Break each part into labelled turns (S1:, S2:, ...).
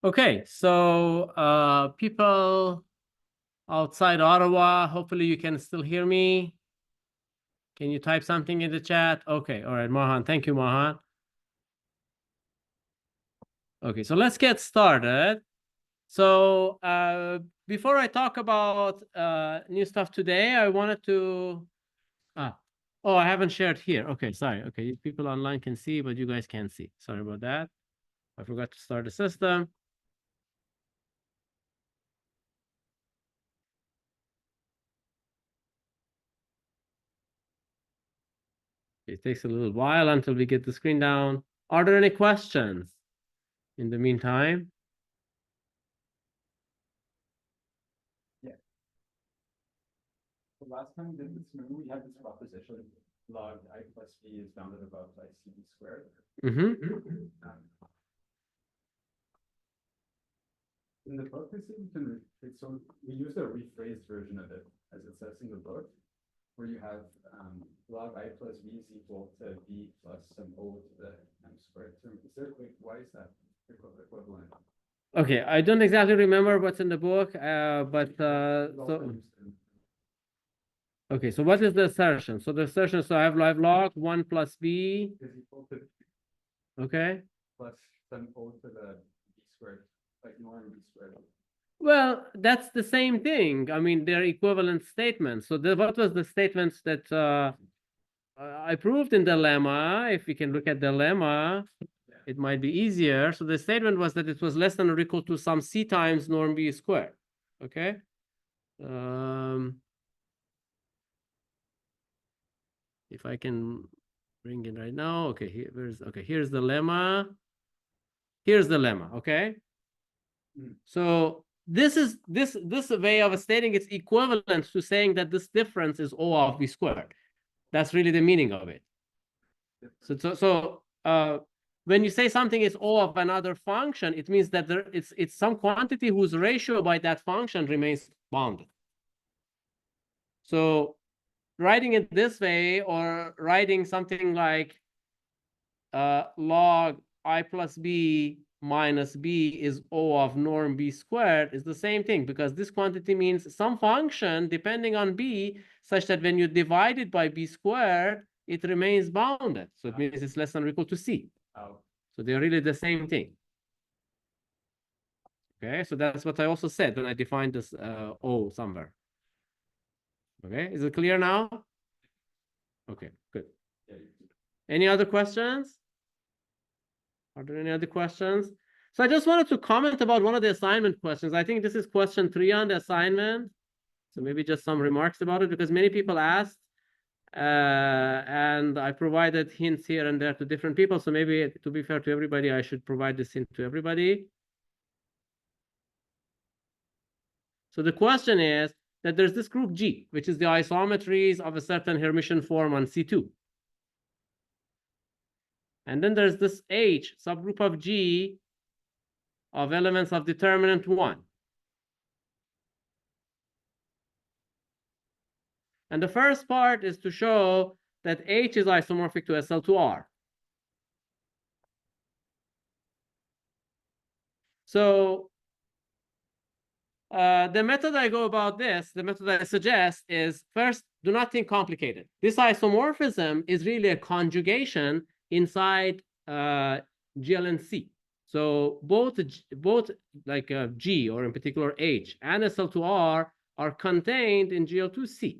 S1: Okay, so people outside Ottawa, hopefully you can still hear me. Can you type something in the chat? Okay, all right, Mohan. Thank you, Mohan. Okay, so let's get started. So before I talk about new stuff today, I wanted to oh, I haven't shared here. Okay, sorry. Okay, people online can see, but you guys can't see. Sorry about that. I forgot to start the system. It takes a little while until we get the screen down. Are there any questions in the meantime?
S2: Yeah. So last time we did this, remember we had this proposition, log I plus b is bounded above by c squared. In the book, so we used a rephrased version of it, as it says in the book, where you have log I plus b is equal to b plus some o to the m squared term. Is there, like, why is that equivalent?
S1: Okay, I don't exactly remember what's in the book, but so okay, so what is the assertion? So the assertion, so I have log 1 plus b
S2: is equal to
S1: okay
S2: plus some o to the b squared, like norm b squared.
S1: Well, that's the same thing. I mean, they're equivalent statements. So what was the statements that I proved in the lemma? If we can look at the lemma, it might be easier. So the statement was that it was less than or equal to some c times norm b squared. Okay. If I can bring it right now. Okay, here's the lemma. Here's the lemma. Okay. So this way of stating it's equivalent to saying that this difference is O of B squared. That's really the meaning of it. So when you say something is O of another function, it means that it's some quantity whose ratio by that function remains bounded. So writing it this way, or writing something like log I plus b minus b is O of norm b squared is the same thing, because this quantity means some function depending on b such that when you divide it by b squared, it remains bounded. So it means it's less than or equal to c. So they're really the same thing. Okay, so that's what I also said when I defined this O somewhere. Okay, is it clear now? Okay, good. Any other questions? Are there any other questions? So I just wanted to comment about one of the assignment questions. I think this is question 3 on the assignment. So maybe just some remarks about it, because many people asked, and I provided hints here and there to different people. So maybe to be fair to everybody, I should provide this hint to everybody. So the question is that there's this group G, which is the isometries of a certain Hermitian form on C2. And then there's this H, subgroup of G, of elements of determinant 1. And the first part is to show that H is isomorphic to SL2R. So the method I go about this, the method I suggest is, first, do not think complicated. This isomorphism is really a conjugation inside GLNC. So both like G, or in particular H, and SL2R are contained in GL2C.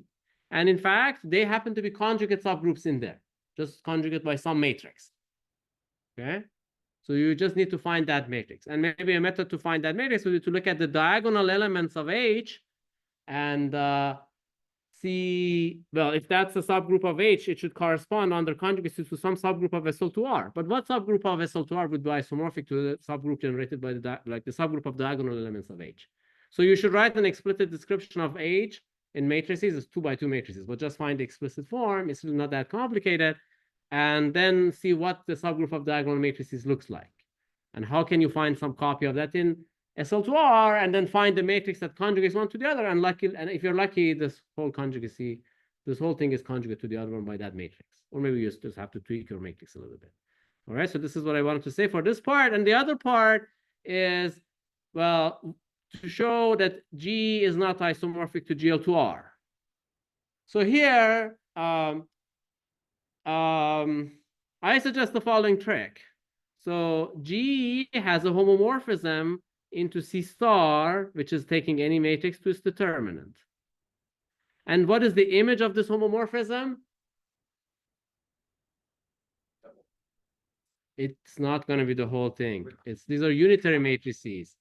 S1: And in fact, they happen to be conjugate subgroups in there, just conjugate by some matrix. Okay. So you just need to find that matrix. And maybe a method to find that matrix would be to look at the diagonal elements of H and see, well, if that's a subgroup of H, it should correspond under conjugacy to some subgroup of SL2R. But what subgroup of SL2R would be isomorphic to the subgroup generated by the subgroup of diagonal elements of H? So you should write an explicit description of H in matrices. It's 2 by 2 matrices, but just find the explicit form. It's really not that complicated. And then see what the subgroup of diagonal matrices looks like. And how can you find some copy of that in SL2R, and then find the matrix that conjugates one to the other. And if you're lucky, this whole conjugacy, this whole thing is conjugate to the other one by that matrix. Or maybe you just have to tweak your matrix a little bit. All right, so this is what I wanted to say for this part. And the other part is Well, to show that G is not isomorphic to GL2R. So here, I suggest the following trick. So G has a homomorphism into C star, which is taking any matrix to its determinant. And what is the image of this homomorphism? It's not going to be the whole thing. These are unitary matrices.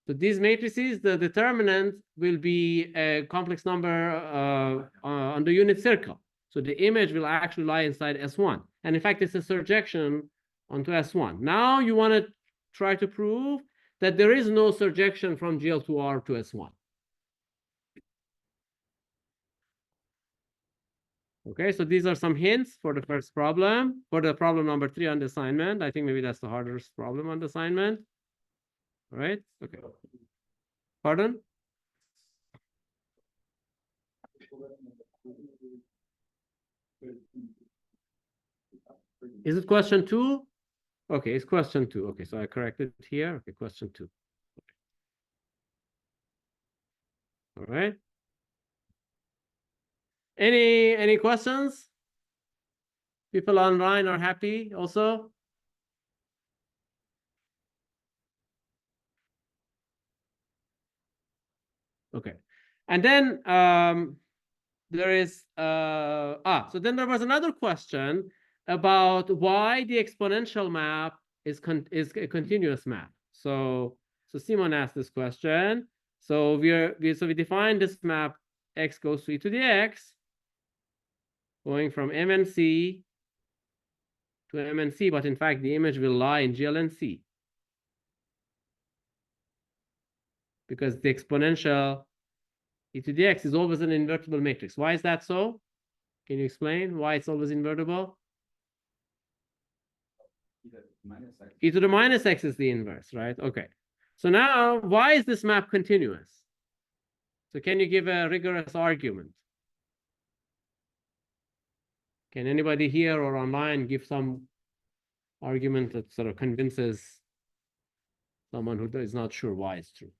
S1: So these matrices, the determinant will be a complex number on the unit circle. So the image will actually lie inside S1. And in fact, it's a surjection onto S1. Now you want to try to prove that there is no surjection from GL2R to S1. Okay, so these are some hints for the first problem. For the problem number 3 on the assignment, I think maybe that's the hardest problem on the assignment. All right, okay. Pardon? Is it question 2? Okay, it's question 2. Okay, so I corrected here. Okay, question 2. All right. Any questions? People online are happy also? Okay. And then there is so then there was another question about why the exponential map is a continuous map. So Simon asked this question. So we define this map x goes to e to the x, going from MNC to MNC, but in fact the image will lie in GLNC. Because the exponential e to the x is always an invertible matrix. Why is that so? Can you explain why it's always invertible? E to the minus x is the inverse, right? Okay. So now, why is this map continuous? So can you give a rigorous argument? Can anybody here or online give some argument that sort of convinces someone who is not sure why it's true?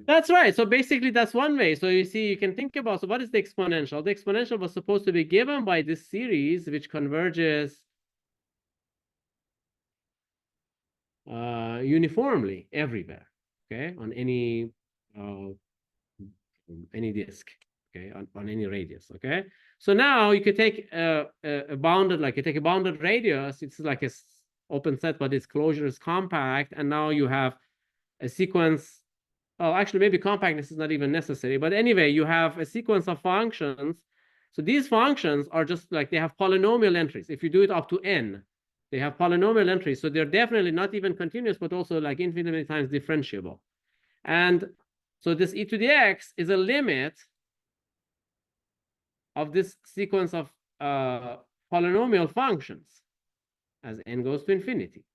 S1: That's right. So basically, that's one way. So you see, you can think about, so what is the exponential? The exponential was supposed to be given by this series, which converges uniformly everywhere, okay, on any disk, okay, on any radius, okay. So now you could take a bounded, like you take a bounded radius, it's like a open set, but its closure is compact, and now you have a sequence. Oh, actually, maybe compactness is not even necessary, but anyway, you have a sequence of functions. So these functions are just like, they have polynomial entries. If you do it up to n, they have polynomial entries. So they're definitely not even continuous, but also like infinitely times differentiable. And so this e to the x is a limit of this sequence of polynomial functions as n goes to infinity.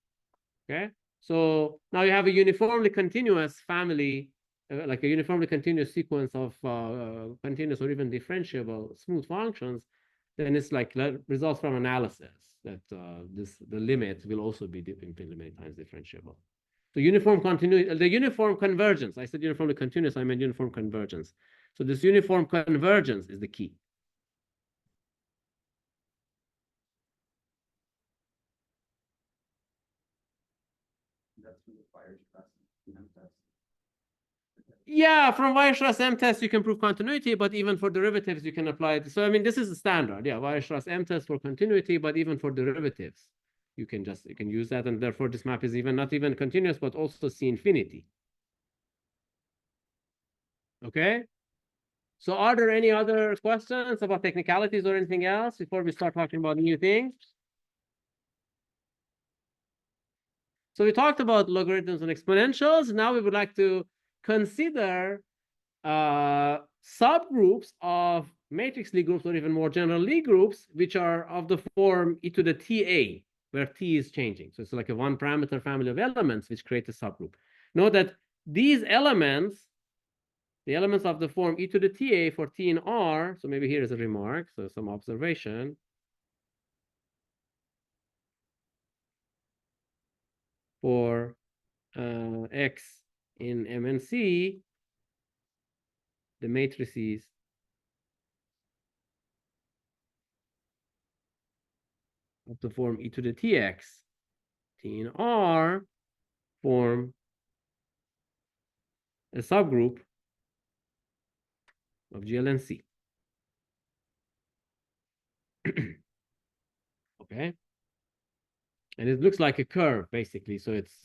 S1: Okay, so now you have a uniformly continuous family, like a uniformly continuous sequence of continuous or even differentiable smooth functions. Then it's like results from analysis that the limit will also be infinitely times differentiable. So uniform continuity, the uniform convergence. I said uniformly continuous, I meant uniform convergence. So this uniform convergence is the key. Yeah, from Weierstrass M test, you can prove continuity, but even for derivatives, you can apply it. So, I mean, this is the standard. Yeah, Weierstrass M test for continuity, but even for derivatives, you can use that. And therefore, this map is not even continuous, but also C infinity. Okay. So are there any other questions about technicalities or anything else before we start talking about new things? So we talked about logarithms and exponentials. Now we would like to consider subgroups of matrix Lie groups, or even more general Lie groups, which are of the form e to the ta, where t is changing. So it's like a one parameter family of elements which create a subgroup. Note that these elements, the elements of the form e to the ta for t and r, so maybe here is a remark, so some observation. for X in MNC, the matrices of the form e to the tx, T in R form a subgroup of GLNC. Okay. And it looks like a curve, basically. So it's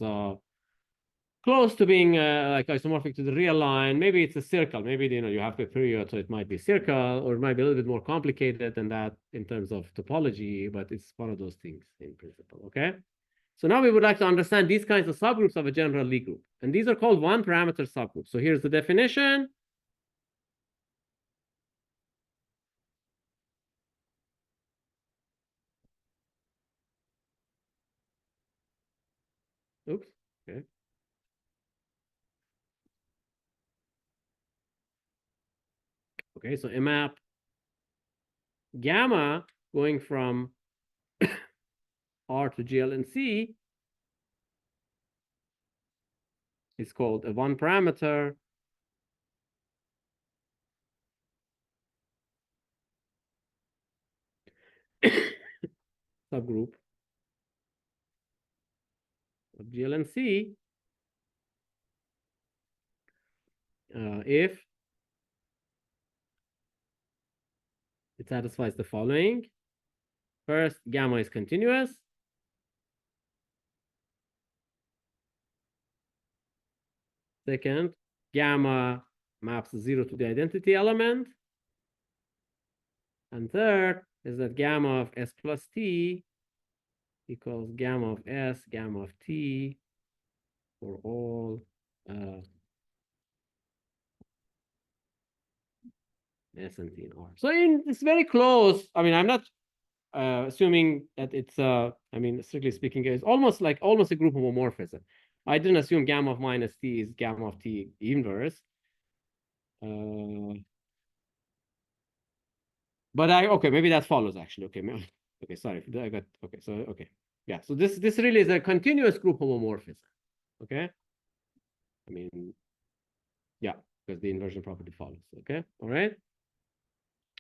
S1: close to being like isomorphic to the real line. Maybe it's a circle. Maybe, you have a period, so it might be a circle, or it might be a little bit more complicated than that in terms of topology, but it's one of those things in principle, okay? So now we would like to understand these kinds of subgroups of a general Lie group. And these are called one-parameter subgroups. So here's the definition. Oops, okay. Okay, so a map gamma going from R to GLNC is called a one-parameter subgroup of GLNC if it satisfies the following. First, gamma is continuous. Second, gamma maps 0 to the identity element. And third is that gamma of S plus T equals gamma of S, gamma of T for all S and T in R. So it's very close. I mean, I'm not assuming that it's strictly speaking, it's almost a group homomorphism. I didn't assume gamma of minus T is gamma of T inverse. But okay, maybe that follows actually. Okay, okay, sorry, I got okay. So okay, yeah. So this really is a continuous group homomorphism. Okay, I mean, yeah, because the inversion property follows. Okay, all right.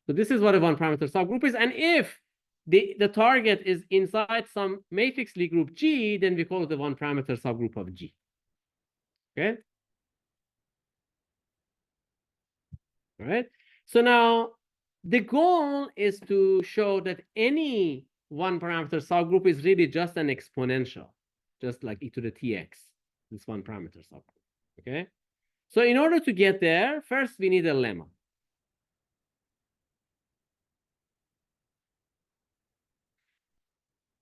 S1: So this is what a one-parameter subgroup is, and if the target is inside some matrix Lie group G, then we call it the one-parameter subgroup of G. Okay. All right. So now the goal is to show that any one-parameter subgroup is really just an exponential, just like e to the tx, this one-parameter subgroup. Okay. So in order to get there, first we need a lemma.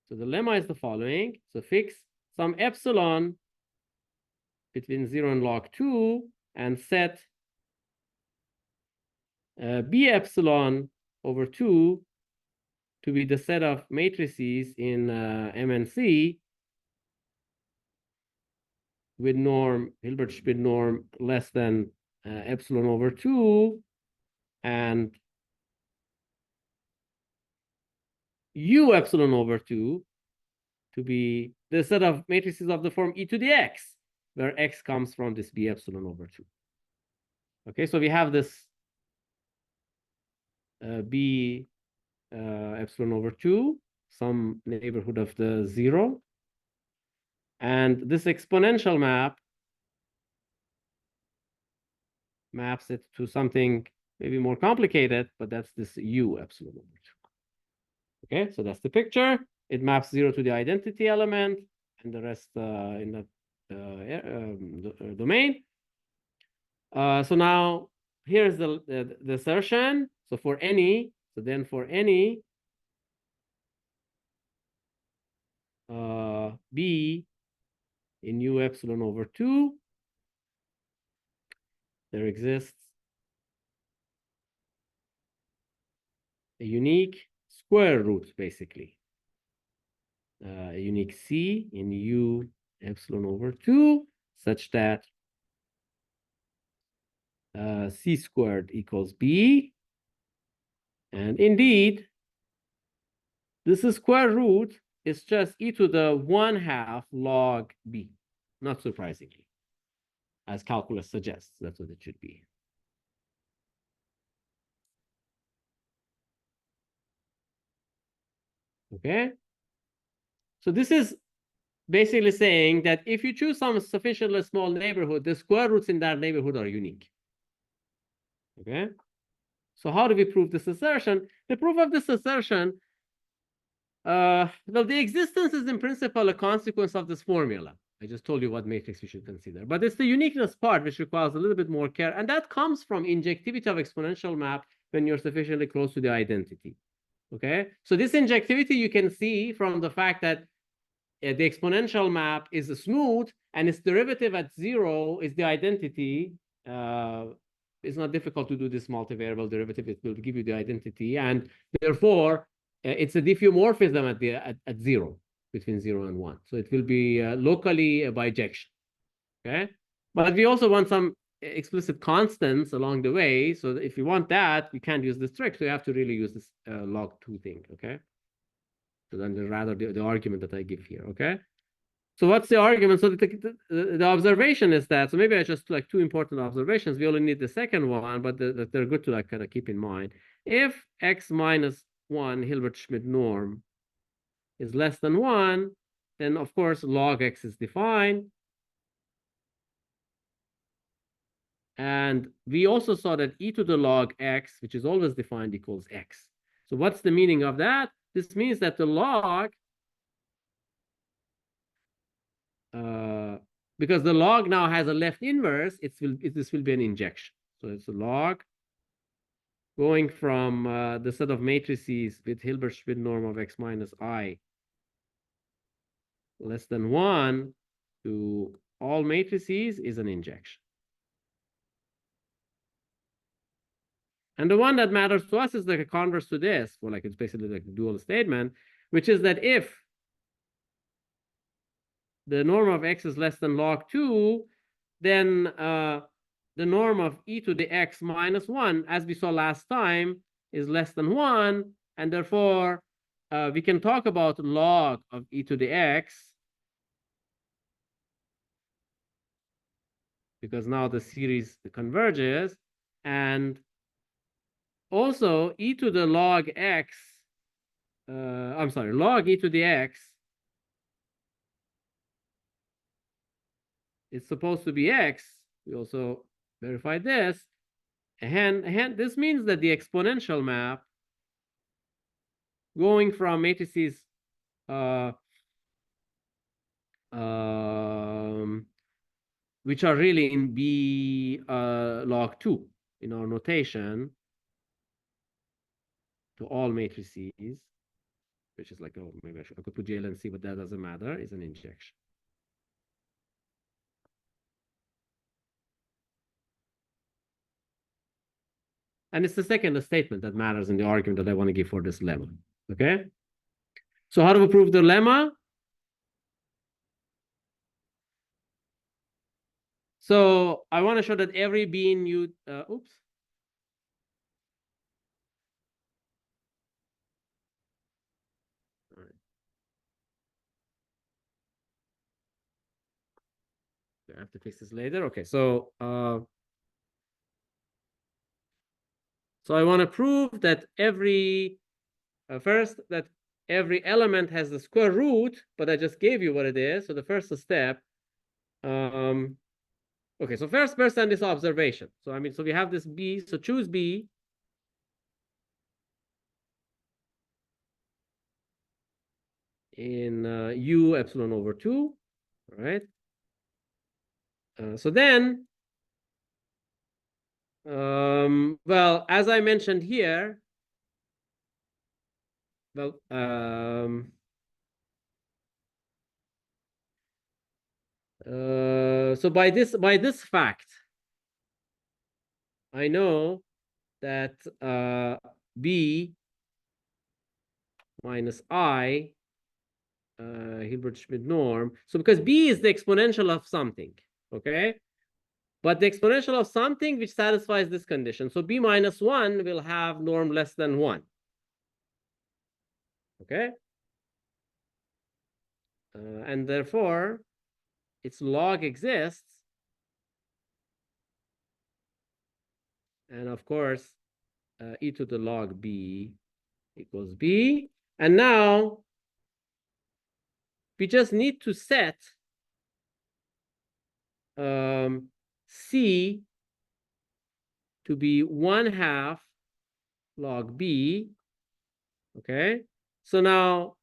S1: So the lemma is the following. So fix some epsilon between 0 and log 2 and set b epsilon over 2 to be the set of matrices in MNC with norm, Hilbert-Schmidt norm less than epsilon over 2 and u epsilon over 2 to be the set of matrices of the form e to the x, where x comes from this b epsilon over 2. Okay, so we have this b epsilon over 2, some neighborhood of the 0. And this exponential map maps it to something maybe more complicated, but that's this u epsilon over 2. Okay, so that's the picture. It maps 0 to the identity element and the rest in that domain. So now here's the assertion. So for any, so then for any b in u epsilon over 2, there exists a unique square root, basically. A unique c in u epsilon over 2, such that c squared equals b. And indeed, this square root is just e to the 1/2 log b, not surprisingly, as calculus suggests. That's what it should be. Okay. So this is basically saying that if you choose some sufficiently small neighborhood, the square roots in that neighborhood are unique. Okay. So how do we prove this assertion? The proof of this assertion, well, the existence is in principle a consequence of this formula. I just told you what matrix you should consider, but it's the uniqueness part which requires a little bit more care, and that comes from injectivity of exponential map when you're sufficiently close to the identity. Okay, so this injectivity you can see from the fact that the exponential map is smooth and its derivative at 0 is the identity. It's not difficult to do this multivariable derivative. It will give you the identity, and therefore it's a diffeomorphism at 0, between 0 and 1. So it will be locally a bijection. Okay, but we also want some explicit constants along the way. So if you want that, you can't use this trick. So you have to really use this log2 thing. Okay. So then rather the argument that I give here. Okay. So what's the argument? So the observation is that, so maybe I just like two important observations. We only need the second one, but they're good to like kind of keep in mind. If x minus 1 Hilbert-Schmidt norm is less than 1, then of course log x is defined. And we also saw that e to the log x, which is always defined, equals x. So what's the meaning of that? This means that the log, because the log now has a left inverse, this will be an injection. So it's a log going from the set of matrices with Hilbert-Schmidt norm of x minus I less than 1 to all matrices is an injection. And the one that matters to us is like a converse to this, or like it's basically like a dual statement, which is that if the norm of x is less than log 2, then the norm of e to the x minus 1, as we saw last time, is less than 1, and therefore we can talk about log of e to the x, because now the series converges, and also e to the log x, I'm sorry, log e to the x is supposed to be x. We also verified this. And this means that the exponential map going from matrices which are really in B log 2 in our notation to all matrices, which is like, oh, maybe I could put JLNC, but that doesn't matter, is an injection. And it's the second statement that matters in the argument that I want to give for this lemma. Okay. So how do we prove the lemma? So I want to show that every B in U, oops. All right. I have to fix this later. Okay, so I want to prove that every first that every element has the square root, but I just gave you what it is. So the first step. Okay, so first percent is observation. So I mean, so we have this B. So choose B. In U epsilon over 2, all right? So then, well, as I mentioned here, well, so by this fact, I know that B minus I Hilbert-Schmidt norm. So because B is the exponential of something, okay? But the exponential of something which satisfies this condition. So B minus 1 will have norm less than 1. Okay? and therefore its log exists. And of course, e to the log b equals b. And now we just need to set c to be 1/2 log b. Okay, so now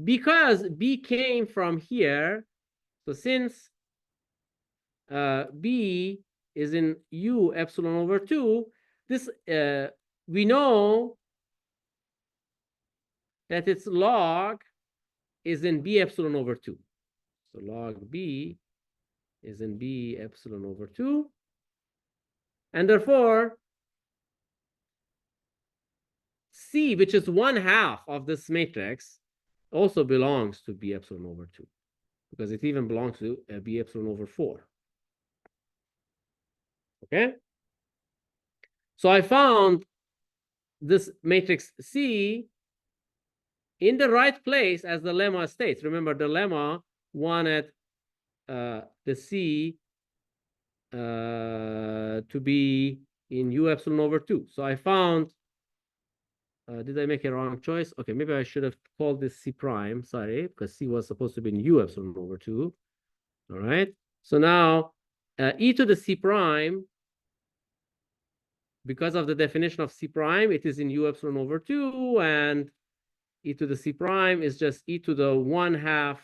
S1: because b came from here, so since b is in u epsilon over 2, this we know that its log is in b epsilon over 2. So log b is in b epsilon over 2. And therefore, c, which is 1/2 of this matrix, also belongs to b epsilon over 2, because it even belongs to b epsilon over 4. Okay? So I found this matrix C in the right place as the lemma states. Remember, the lemma wanted the C to be in u epsilon over 2. So I found, did I make a wrong choice? Okay, maybe I should have called this C prime, sorry, because C was supposed to be in u epsilon over 2. All right, so now e to the C prime, because of the definition of C prime, it is in u epsilon over 2, and e to the C prime is just e to the 1/2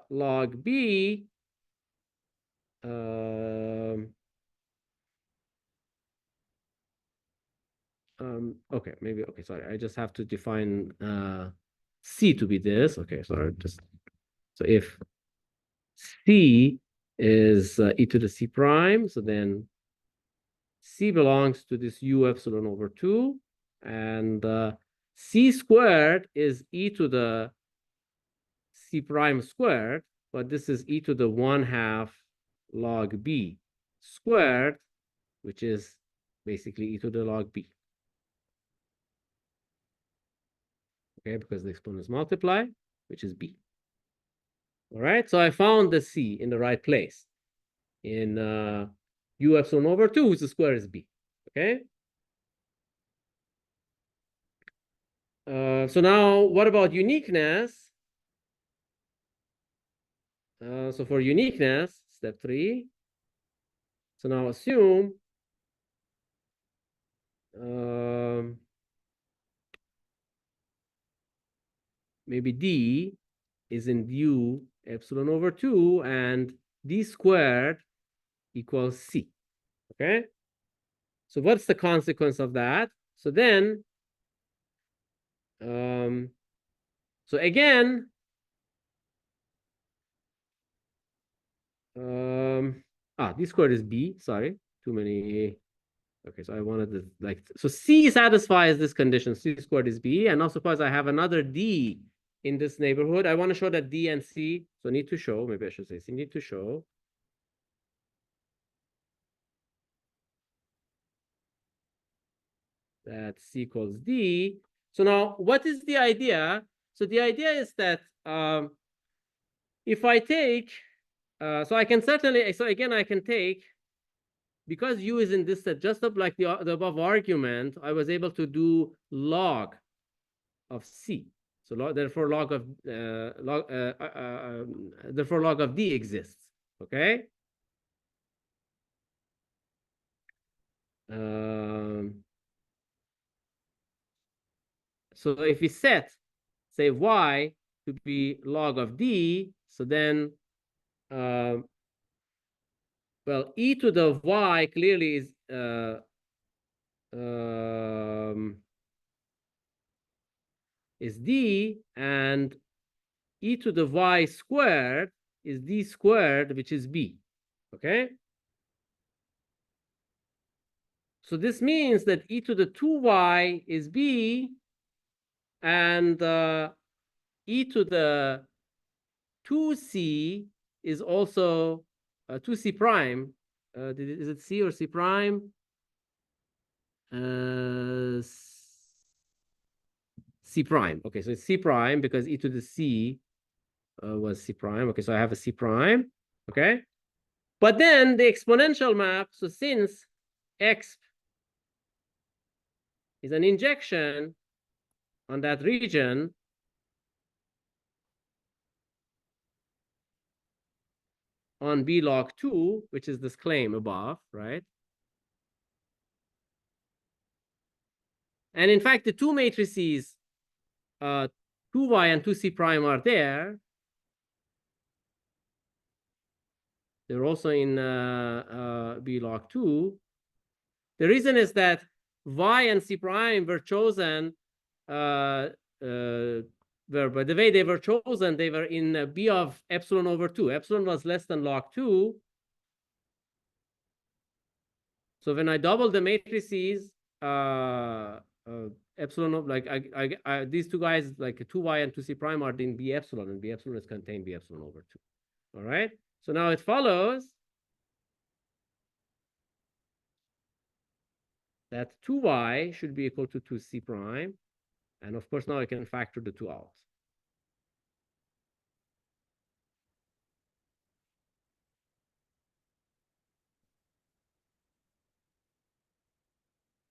S1: log b. Okay, maybe, okay, sorry. I just have to define C to be this. Okay, sorry, just, so if C is e to the C prime, so then C belongs to this u epsilon over 2, and C squared is e to the C prime squared, but this is e to the 1/2 log b squared, which is basically e to the log b. Okay, because the exponents multiply, which is b. All right, so I found the C in the right place in u epsilon over 2, whose square is b. Okay. So now what about uniqueness? So for uniqueness, step 3. So now assume maybe d is in u epsilon over 2, and d squared equals c. Okay, so what's the consequence of that? So then so again d squared is b, sorry, too many. Okay, so I wanted to, like, so C satisfies this condition, C squared is B, and now suppose I have another D in this neighborhood. I want to show that D and C, so need to show, maybe I should say C need to show that C equals D. So now what is the idea? So the idea is that if I take, so I can certainly, so again, I can take, because U is in this set, just like the above argument, I was able to do log of C. So therefore log of therefore log of D exists. Okay. So if we set, say, y to be log of D, so then well, e to the y clearly is D, and e to the y squared is D squared, which is B. Okay. So this means that e to the 2y is B, and e to the 2c is also 2c prime Is it C or C prime? C prime. Okay, so it's C prime because e to the C was C prime. Okay, so I have a C prime. Okay. But then the exponential map, so since X is an injection on that region, on B log 2, which is this claim above, right? And in fact, the two matrices, 2y and 2c prime are there. They're also in B log 2. The reason is that y and c prime were chosen, by the way they were chosen, they were in B of epsilon over 2. Epsilon was less than log 2. So when I double the matrices, epsilon of like these two guys, like 2y and 2c prime, are in B epsilon, and B epsilon is contained B epsilon over 2. All right. So now it follows that 2y should be equal to 2c prime. And of course, now I can factor the 2 out.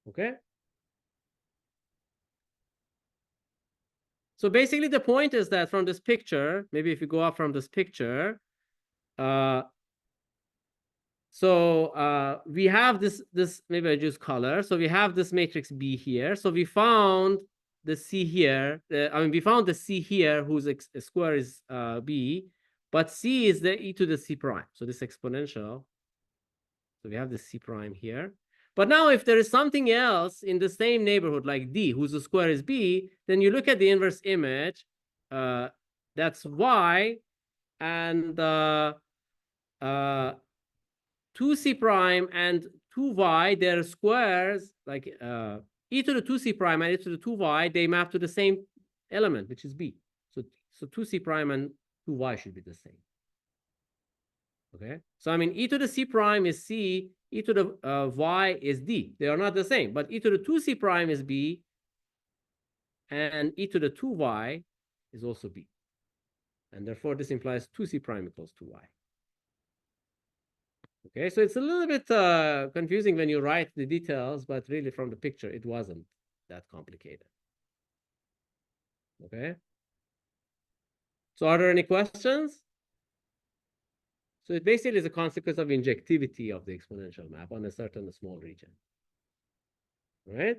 S1: Okay. So basically, the point is that from this picture, maybe if you go up from this picture, we have this, maybe I use color. So we have this matrix B here. So we found the C here. We found the C here whose square is B, but C is the e to the C prime. So this exponential. So we have the C prime here. But now if there is something else in the same neighborhood like D, whose square is B, then you look at the inverse image. That's Y, and 2c prime and 2y, their squares, like e to the 2c prime and e to the 2y, they map to the same element, which is B. So 2c prime and 2y should be the same. Okay. So e to the c prime is C, e to the y is D. They are not the same, but e to the 2c prime is B, and e to the 2y is also B. And therefore, this implies 2c prime equals 2y. Okay, so it's a little bit confusing when you write the details, but really from the picture, it wasn't that complicated. Okay. So are there any questions? So it basically is a consequence of injectivity of the exponential map on a certain small region. All right.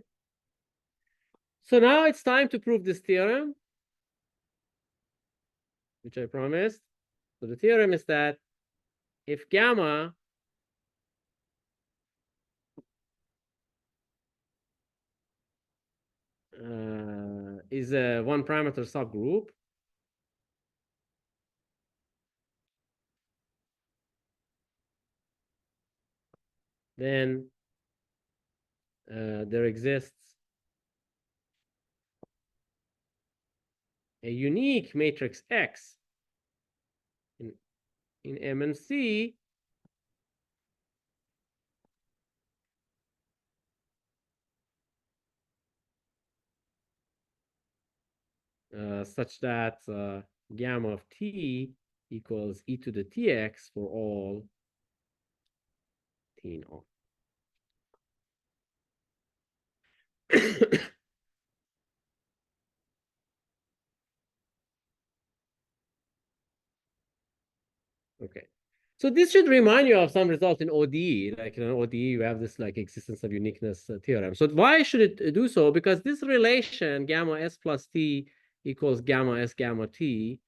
S1: So now it's time to prove this theorem, which I promised. So the theorem is that if gamma is a one parameter subgroup, then there exists a unique matrix X in M and C such that gamma of t equals e to the tx for all t in R. Okay. So this should remind you of some result in ODE. Like in ODE, you have this like existence of uniqueness theorem. So why should it do so? Because this relation gamma s plus t equals gamma s gamma t,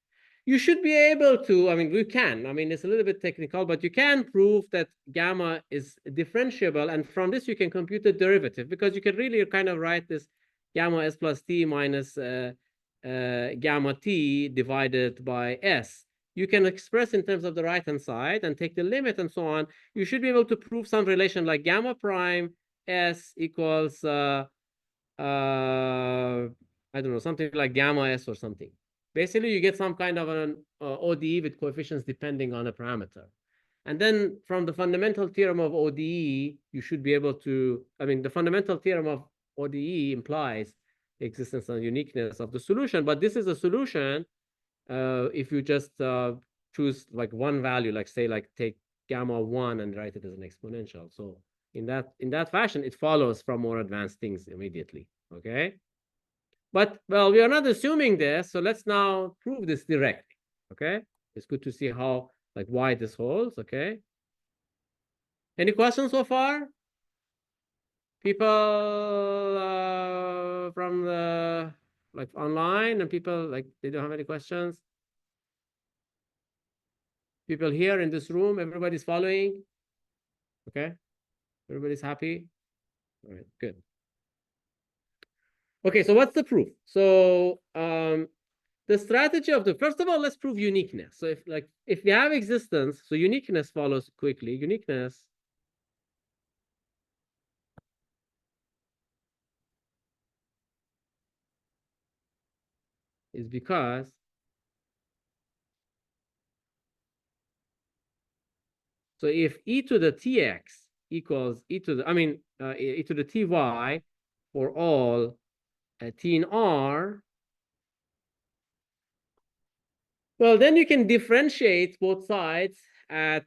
S1: you should be able to, we can, it's a little bit technical, but you can prove that gamma is differentiable. And from this, you can compute the derivative, because you can really kind of write this gamma s plus t minus gamma t divided by s. You can express in terms of the right-hand side and take the limit and so on. You should be able to prove some relation like gamma prime s equals, I don't know, something like gamma s or something. Basically, you get some kind of an ODE with coefficients depending on a parameter. And then from the fundamental theorem of ODE, you should be able to, I mean, the fundamental theorem of ODE implies existence and uniqueness of the solution, but this is a solution if you just choose like one value, like say, like take gamma 1 and write it as an exponential. So in that fashion, it follows from more advanced things immediately, okay? But, well, we are not assuming this, so let's now prove this directly, okay? It's good to see how, like, why this holds, okay? Any questions so far? People from the, like, online, and people, like, they don't have any questions? People here in this room, everybody's following? Okay? Everybody's happy? All right, good. Okay, so what's the proof? So, the strategy of the, first of all, let's prove uniqueness. So if we have existence, so uniqueness follows quickly. Uniqueness is because so if e to the tx equals e to the, I mean, e to the ty for all t in R, well, then you can differentiate both sides at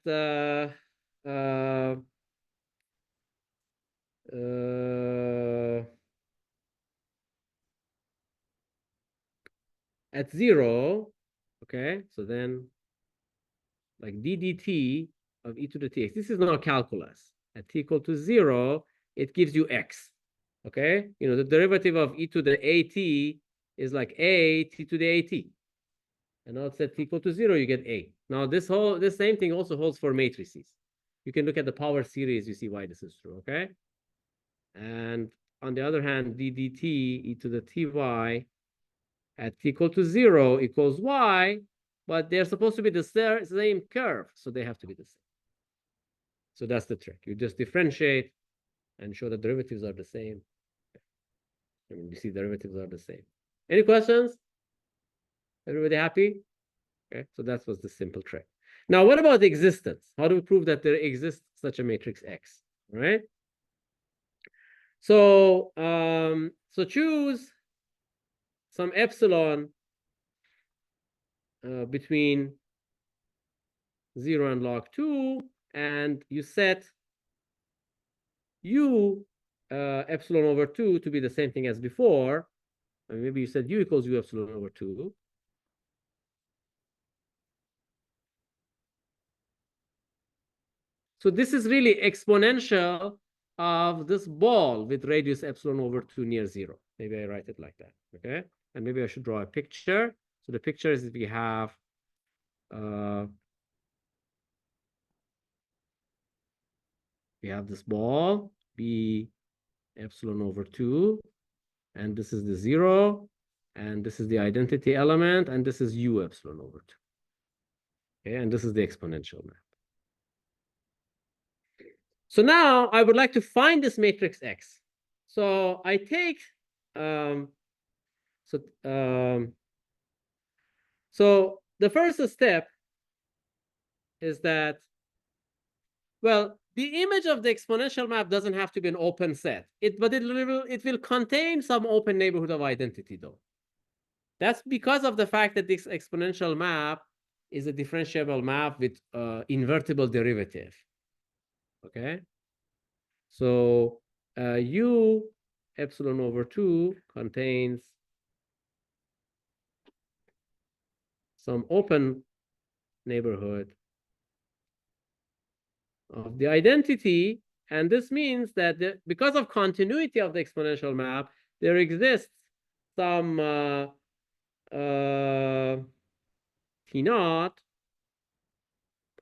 S1: at 0, okay? So then like d dt of e to the tx. This is not calculus. At t equal to 0, it gives you x, okay? You know, the derivative of e to the at is like a t to the at. And now it's at t equal to 0, you get a. Now this same thing also holds for matrices. You can look at the power series, you see why this is true, okay? And on the other hand, d dt e to the ty at t equal to 0 equals y, but they're supposed to be the same curve, so they have to be the same. So that's the trick. You just differentiate and show the derivatives are the same. I mean, you see derivatives are the same. Any questions? Everybody happy? Okay, so that was the simple trick. Now, what about existence? How do we prove that there exists such a matrix X? All right. So, so choose some epsilon between 0 and log 2, and you set u epsilon over 2 to be the same thing as before. And maybe you said u equals u epsilon over 2. So this is really exponential of this ball with radius epsilon over 2 near 0. Maybe I write it like that, okay? And maybe I should draw a picture. So the picture is we have this ball, b epsilon over 2, and this is the 0, and this is the identity element, and this is u epsilon over 2. Okay, and this is the exponential map. So now I would like to find this matrix X. So I take so the first step is that, well, the image of the exponential map doesn't have to be an open set. But it will contain some open neighborhood of identity though. That's because of the fact that this exponential map is a differentiable map with invertible derivative. Okay. So u epsilon over 2 contains some open neighborhood of the identity, and this means that because of continuity of the exponential map, there exists some t naught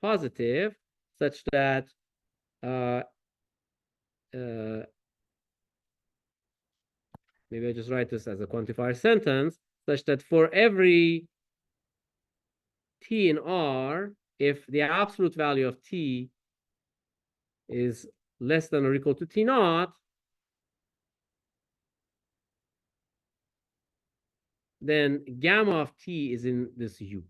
S1: positive such that maybe I just write this as a quantifier sentence, such that for every t in R, if the absolute value of t is less than or equal to t naught, then gamma of t is in this u.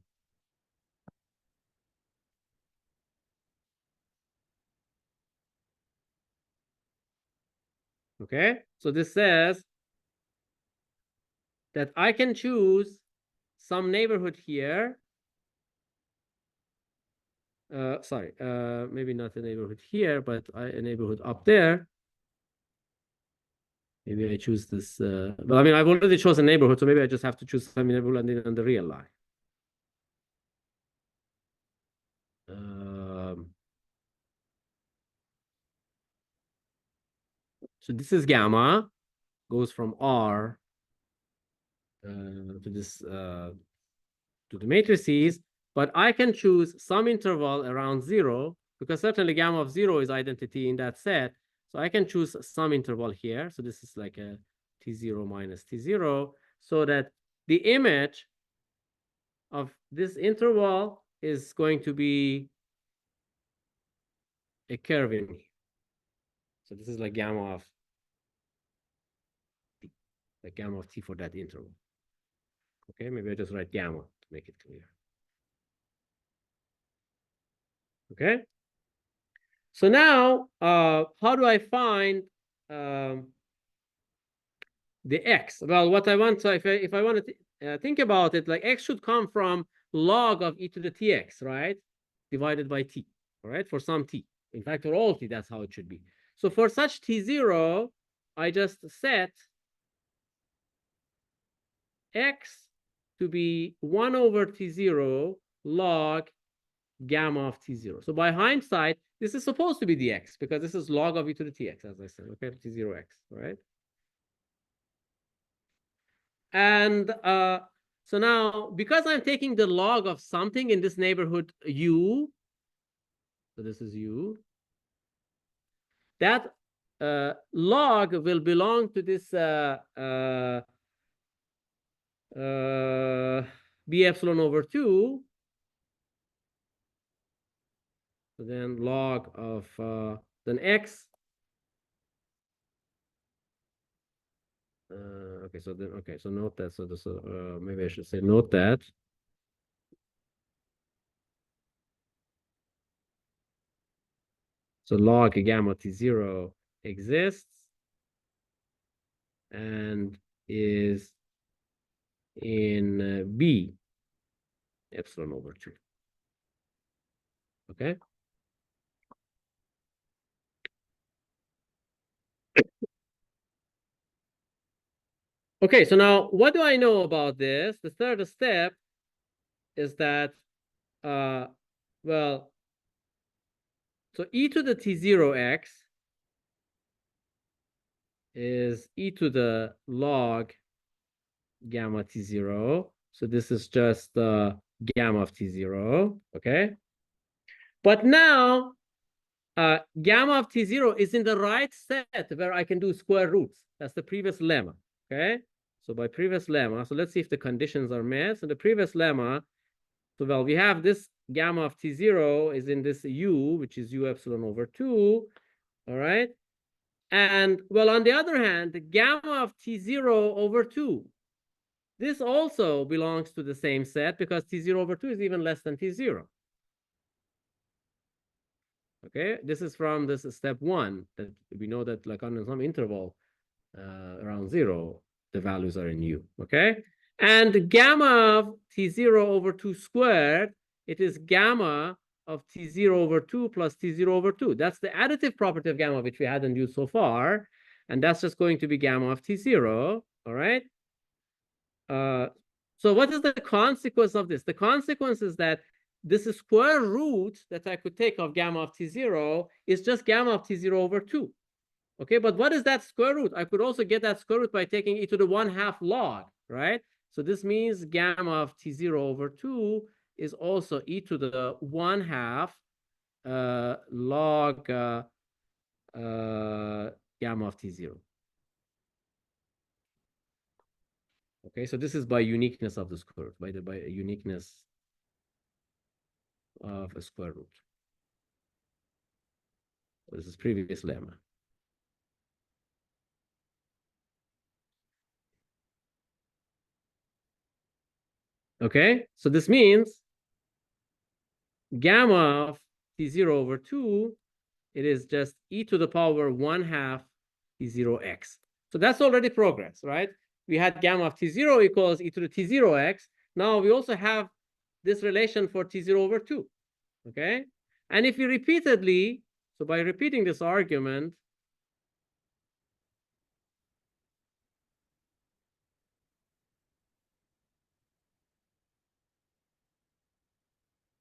S1: Okay, so this says that I can choose some neighborhood here. Sorry, maybe not a neighborhood here, but a neighborhood up there. Maybe I choose this. Well, I mean, I've already chosen a neighborhood, so maybe I just have to choose some neighborhood on the real line. So this is gamma, goes from R to this to the matrices, but I can choose some interval around 0, because certainly gamma of 0 is identity in that set. So I can choose some interval here. So this is like a T0 minus T0, so that the image of this interval is going to be a curve in here. So this is like gamma of T, like gamma of T for that interval. Okay, maybe I just write gamma to make it clear. Okay. So now, how do I find the x? Well, what I want, so if I want to think about it, like x should come from log of e to the tx, right? Divided by t, all right? For some t. In fact, for all t, that's how it should be. So for such t0, I just set x to be 1 over t0 log gamma of t0. So by hindsight, this is supposed to be the x, because this is log of e to the tx, as I said, okay, t0x, right? And so now, because I'm taking the log of something in this neighborhood u, so this is u, that log will belong to this b epsilon over 2. So then log of then x. Okay, so then so note that. So this maybe I should say note that. So log gamma t0 exists and is in b epsilon over 2. Okay. Okay, so now what do I know about this? The third step is that, well, so e to the t0x is e to the log gamma t0. So this is just gamma of t0, okay? But now gamma of t0 is in the right set where I can do square roots. That's the previous lemma, okay? So by previous lemma, so let's see if the conditions are met. So the previous lemma, so well, we have this gamma of t0 is in this u, which is u epsilon over 2, all right? And well, on the other hand, the gamma of t0 over 2, this also belongs to the same set, because t0 over 2 is even less than t0. Okay, this is from this step 1, that we know that like on some interval around 0, the values are in u. Okay, and gamma of t0 over 2 squared, it is gamma of t0 over 2 plus t0 over 2. That's the additive property of gamma, which we hadn't used so far, and that's just going to be gamma of t0. All right. So what is the consequence of this? The consequence is that this square root that I could take of gamma of t0 is just gamma of t0 over 2. Okay, but what is that square root? I could also get that square root by taking e to the 1/2 log, right? So this means gamma of t0 over 2 is also e to the 1/2 log gamma of t0. Okay, so this is by uniqueness of the square root, by uniqueness of a square root. This is previous lemma. Okay, so this means gamma of t0 over 2, it is just e to the power 1/2 T0x. So that's already progress, right? We had gamma of T0 equals e to the T0x. Now we also have this relation for T0 over 2, okay? And if we repeatedly, so by repeating this argument,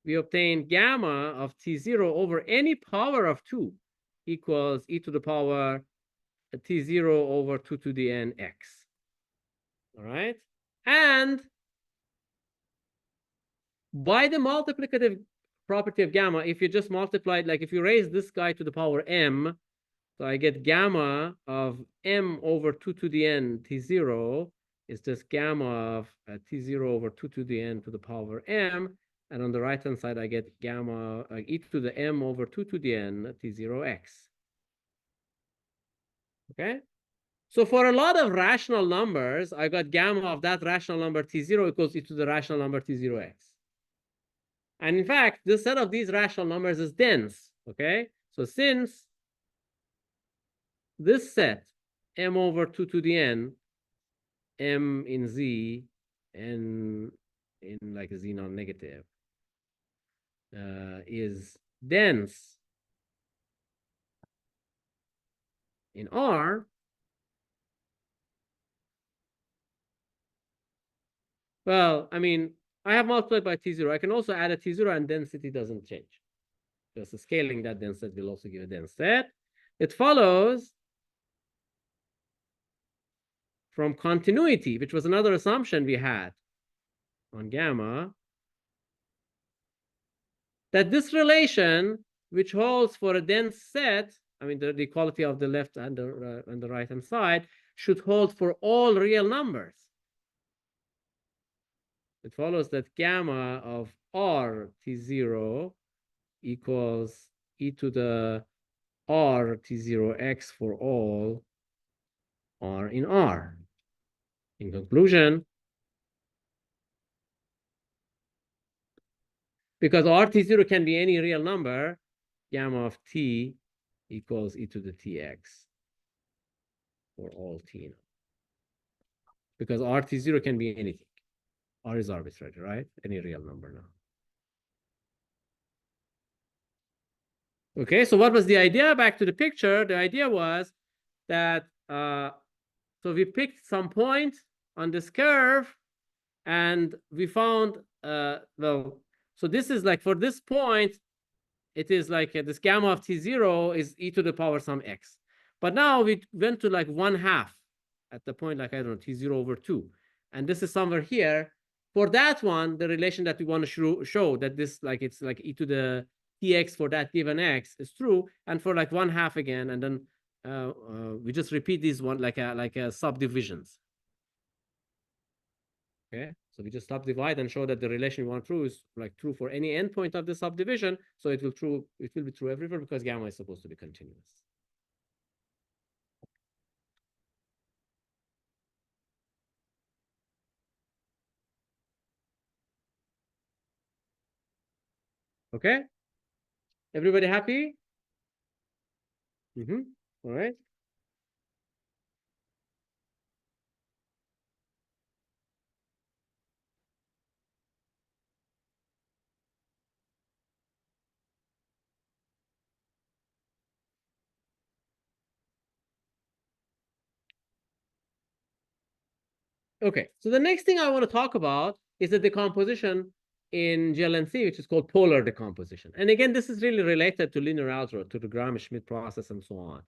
S1: we obtain gamma of T0 over any power of 2 equals e to the power T0 over 2 to the n x. All right? And by the multiplicative property of gamma, if you just multiply it, like if you raise this guy to the power m, so I get gamma of m over 2 to the n T0 is just gamma of T0 over 2 to the n to the power m. And on the right-hand side, I get gamma e to the m over 2 to the n T0x. Okay? So for a lot of rational numbers, I got gamma of that rational number T0 equals e to the rational number T0x. And in fact, this set of these rational numbers is dense, okay? So since this set, m over 2 to the n, m in z, n in like a z non-negative, is dense in R, well, I mean, I have multiplied by T0. I can also add a T0 and density doesn't change. Just the scaling that dense set will also give a dense set. It follows from continuity, which was another assumption we had on gamma, that this relation, which holds for a dense set, I mean, the equality of the left and the right-hand side, should hold for all real numbers. It follows that gamma of R T0 equals e to the R T0x for all R in R. In conclusion, because R T0 can be any real number, gamma of T equals e to the Tx for all T. Because R T0 can be anything. R is arbitrary, right? Any real number now. Okay, so what was the idea? Back to the picture. The idea was that, so we picked some point on this curve and we found, well, so this is like for this point, it is like this gamma of T0 is e to the power some x. But now we went to like 1/2 at the point, like, I don't know, T0 over 2. And this is somewhere here. For that one, the relation that we want to show that this, like, it's like e to the Tx for that given x is true. And for like 1/2 again, and then we just repeat these one like a subdivisions. Okay, so we just subdivide and show that the relation we want true is like true for any endpoint of the subdivision. So it will be true everywhere because gamma is supposed to be continuous. Okay, everybody happy? All right. Okay, so the next thing I want to talk about is the decomposition in GLNC, which is called polar decomposition. And again, this is really related to linear algebra, to the Gram-Schmidt process and so on.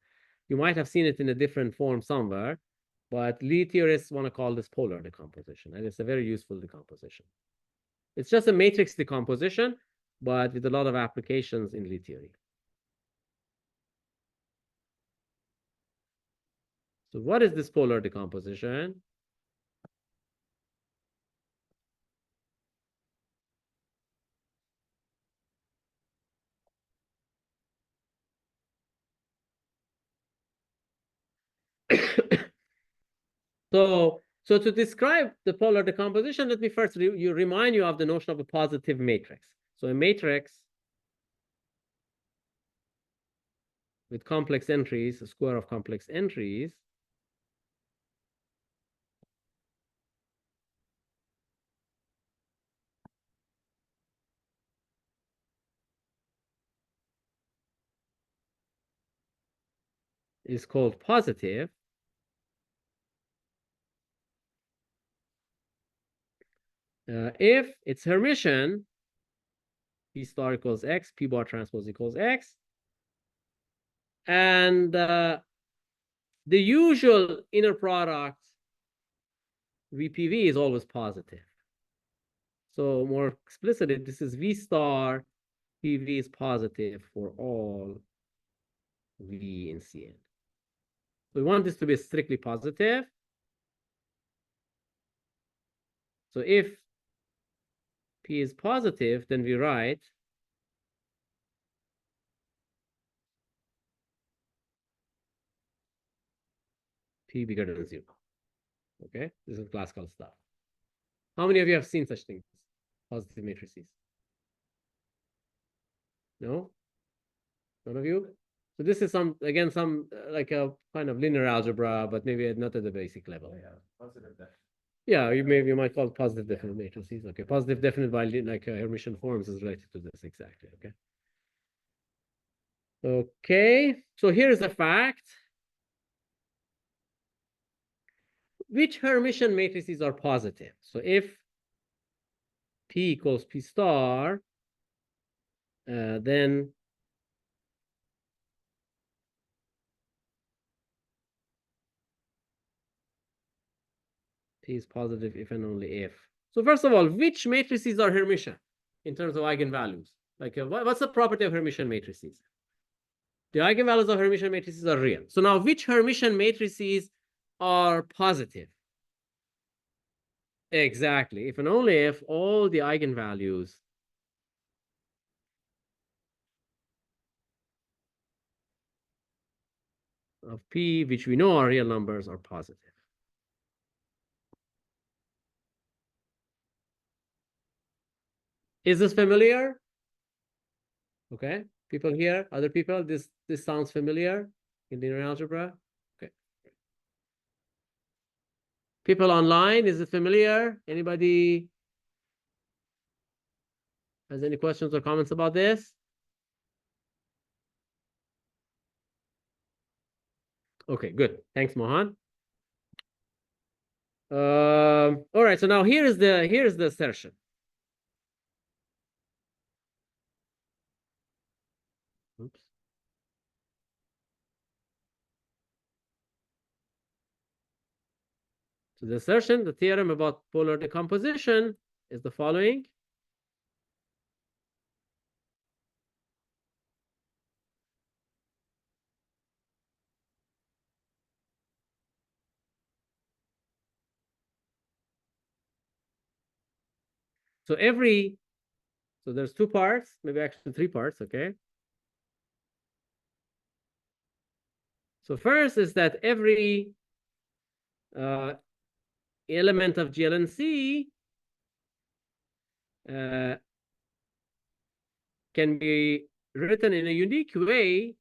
S1: You might have seen it in a different form somewhere, but Lie theorists want to call this polar decomposition, and it's a very useful decomposition. It's just a matrix decomposition, but with a lot of applications in Lie theory. So what is this polar decomposition? So to describe the polar decomposition, let me first remind you of the notion of a positive matrix. So a matrix with complex entries, a square of complex entries, is called positive. If it's Hermitian, P star equals X, P bar transpose equals X. And the usual inner product VPV is always positive. So more explicitly, this is V star PV is positive for all V in Cn. We want this to be strictly positive. So if P is positive, then we write P bigger than 0. Okay, this is classical stuff. How many of you have seen such things? Positive matrices? No? None of you? So this is some like a kind of linear algebra, but maybe not at the basic level.
S2: Yeah, positive definite.
S1: Yeah, you might call it positive definite matrices. Okay, positive definite by like Hermitian forms is related to this exactly. Okay. Okay, so here's a fact. Which Hermitian matrices are positive? So if P equals P star, then P is positive if and only if. So first of all, which matrices are Hermitian in terms of eigenvalues? Like what's the property of Hermitian matrices? The eigenvalues of Hermitian matrices are real. So now which Hermitian matrices are positive? Exactly. If and only if all the eigenvalues of P, which we know are real numbers, are positive. Is this familiar? Okay. People here, other people, this sounds familiar in linear algebra? Okay. People online, is it familiar? Anybody has any questions or comments about this? Okay, good. Thanks, Mohan. All right, so now here's the assertion. Oops. So the assertion, the theorem about polar decomposition is the following. So there's two parts, maybe actually three parts, okay? So first is that every element of GLNC can be written in a unique way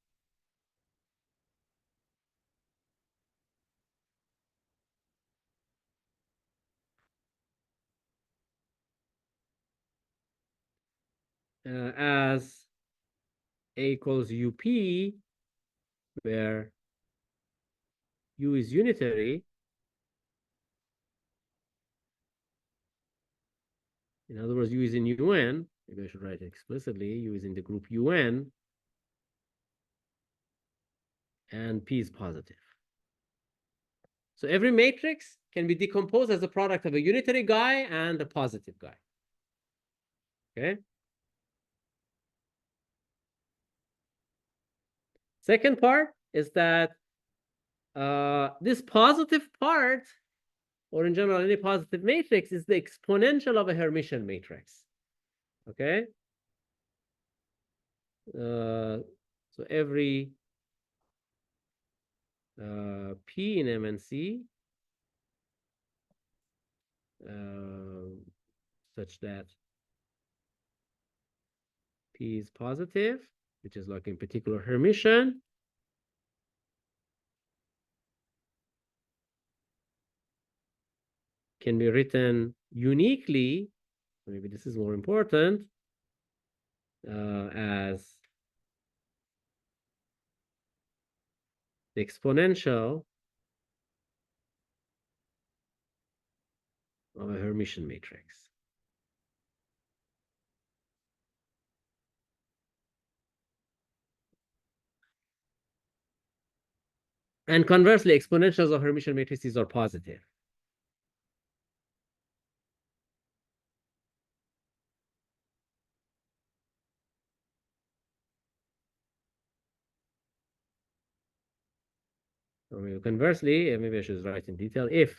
S1: as A equals UP, where U is unitary. In other words, U is in UN. Maybe I should write it explicitly. U is in the group UN. And P is positive. So every matrix can be decomposed as a product of a unitary guy and a positive guy. Okay. Second part is that this positive part, or in general, any positive matrix, is the exponential of a Hermitian matrix. Okay. So every P in MNC such that P is positive, which is like in particular Hermitian, can be written uniquely, maybe this is more important, as the exponential of a Hermitian matrix. And conversely, exponentials of Hermitian matrices are positive. So maybe conversely, maybe I should write in detail, if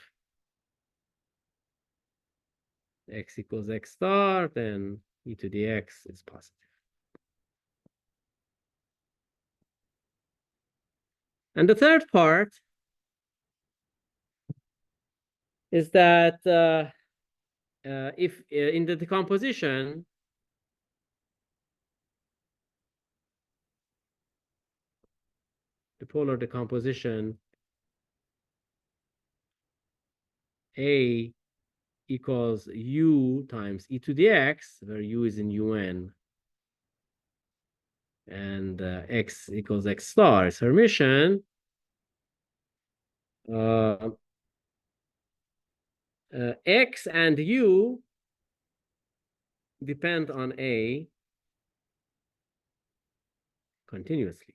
S1: x equals x star, then e to the x is positive. And the third part is that if in the decomposition, the polar decomposition, A equals u times e to the x, where u is in un, and x equals x star is Hermitian, x and u depend on A continuously.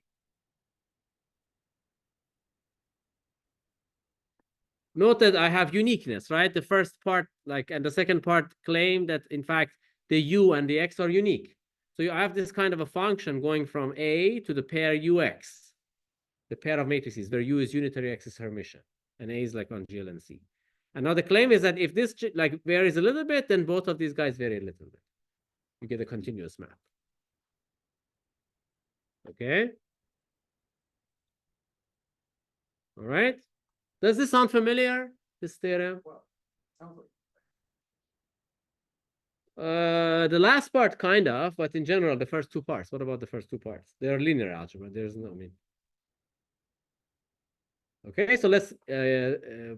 S1: Note that I have uniqueness, right? The first part, and the second part claim that, in fact, the u and the x are unique. So you have this kind of a function going from A to the pair ux, the pair of matrices, where u is unitary, x is Hermitian, and A is like on GLNC. And now the claim is that if this varies a little bit, then both of these guys vary a little bit. You get a continuous map. Okay? All right? Does this sound familiar, this theorem?
S2: Well, sounds like
S1: The last part, kind of, but in general, the first two parts. What about the first two parts? They are linear algebra. There's no, Okay, so let's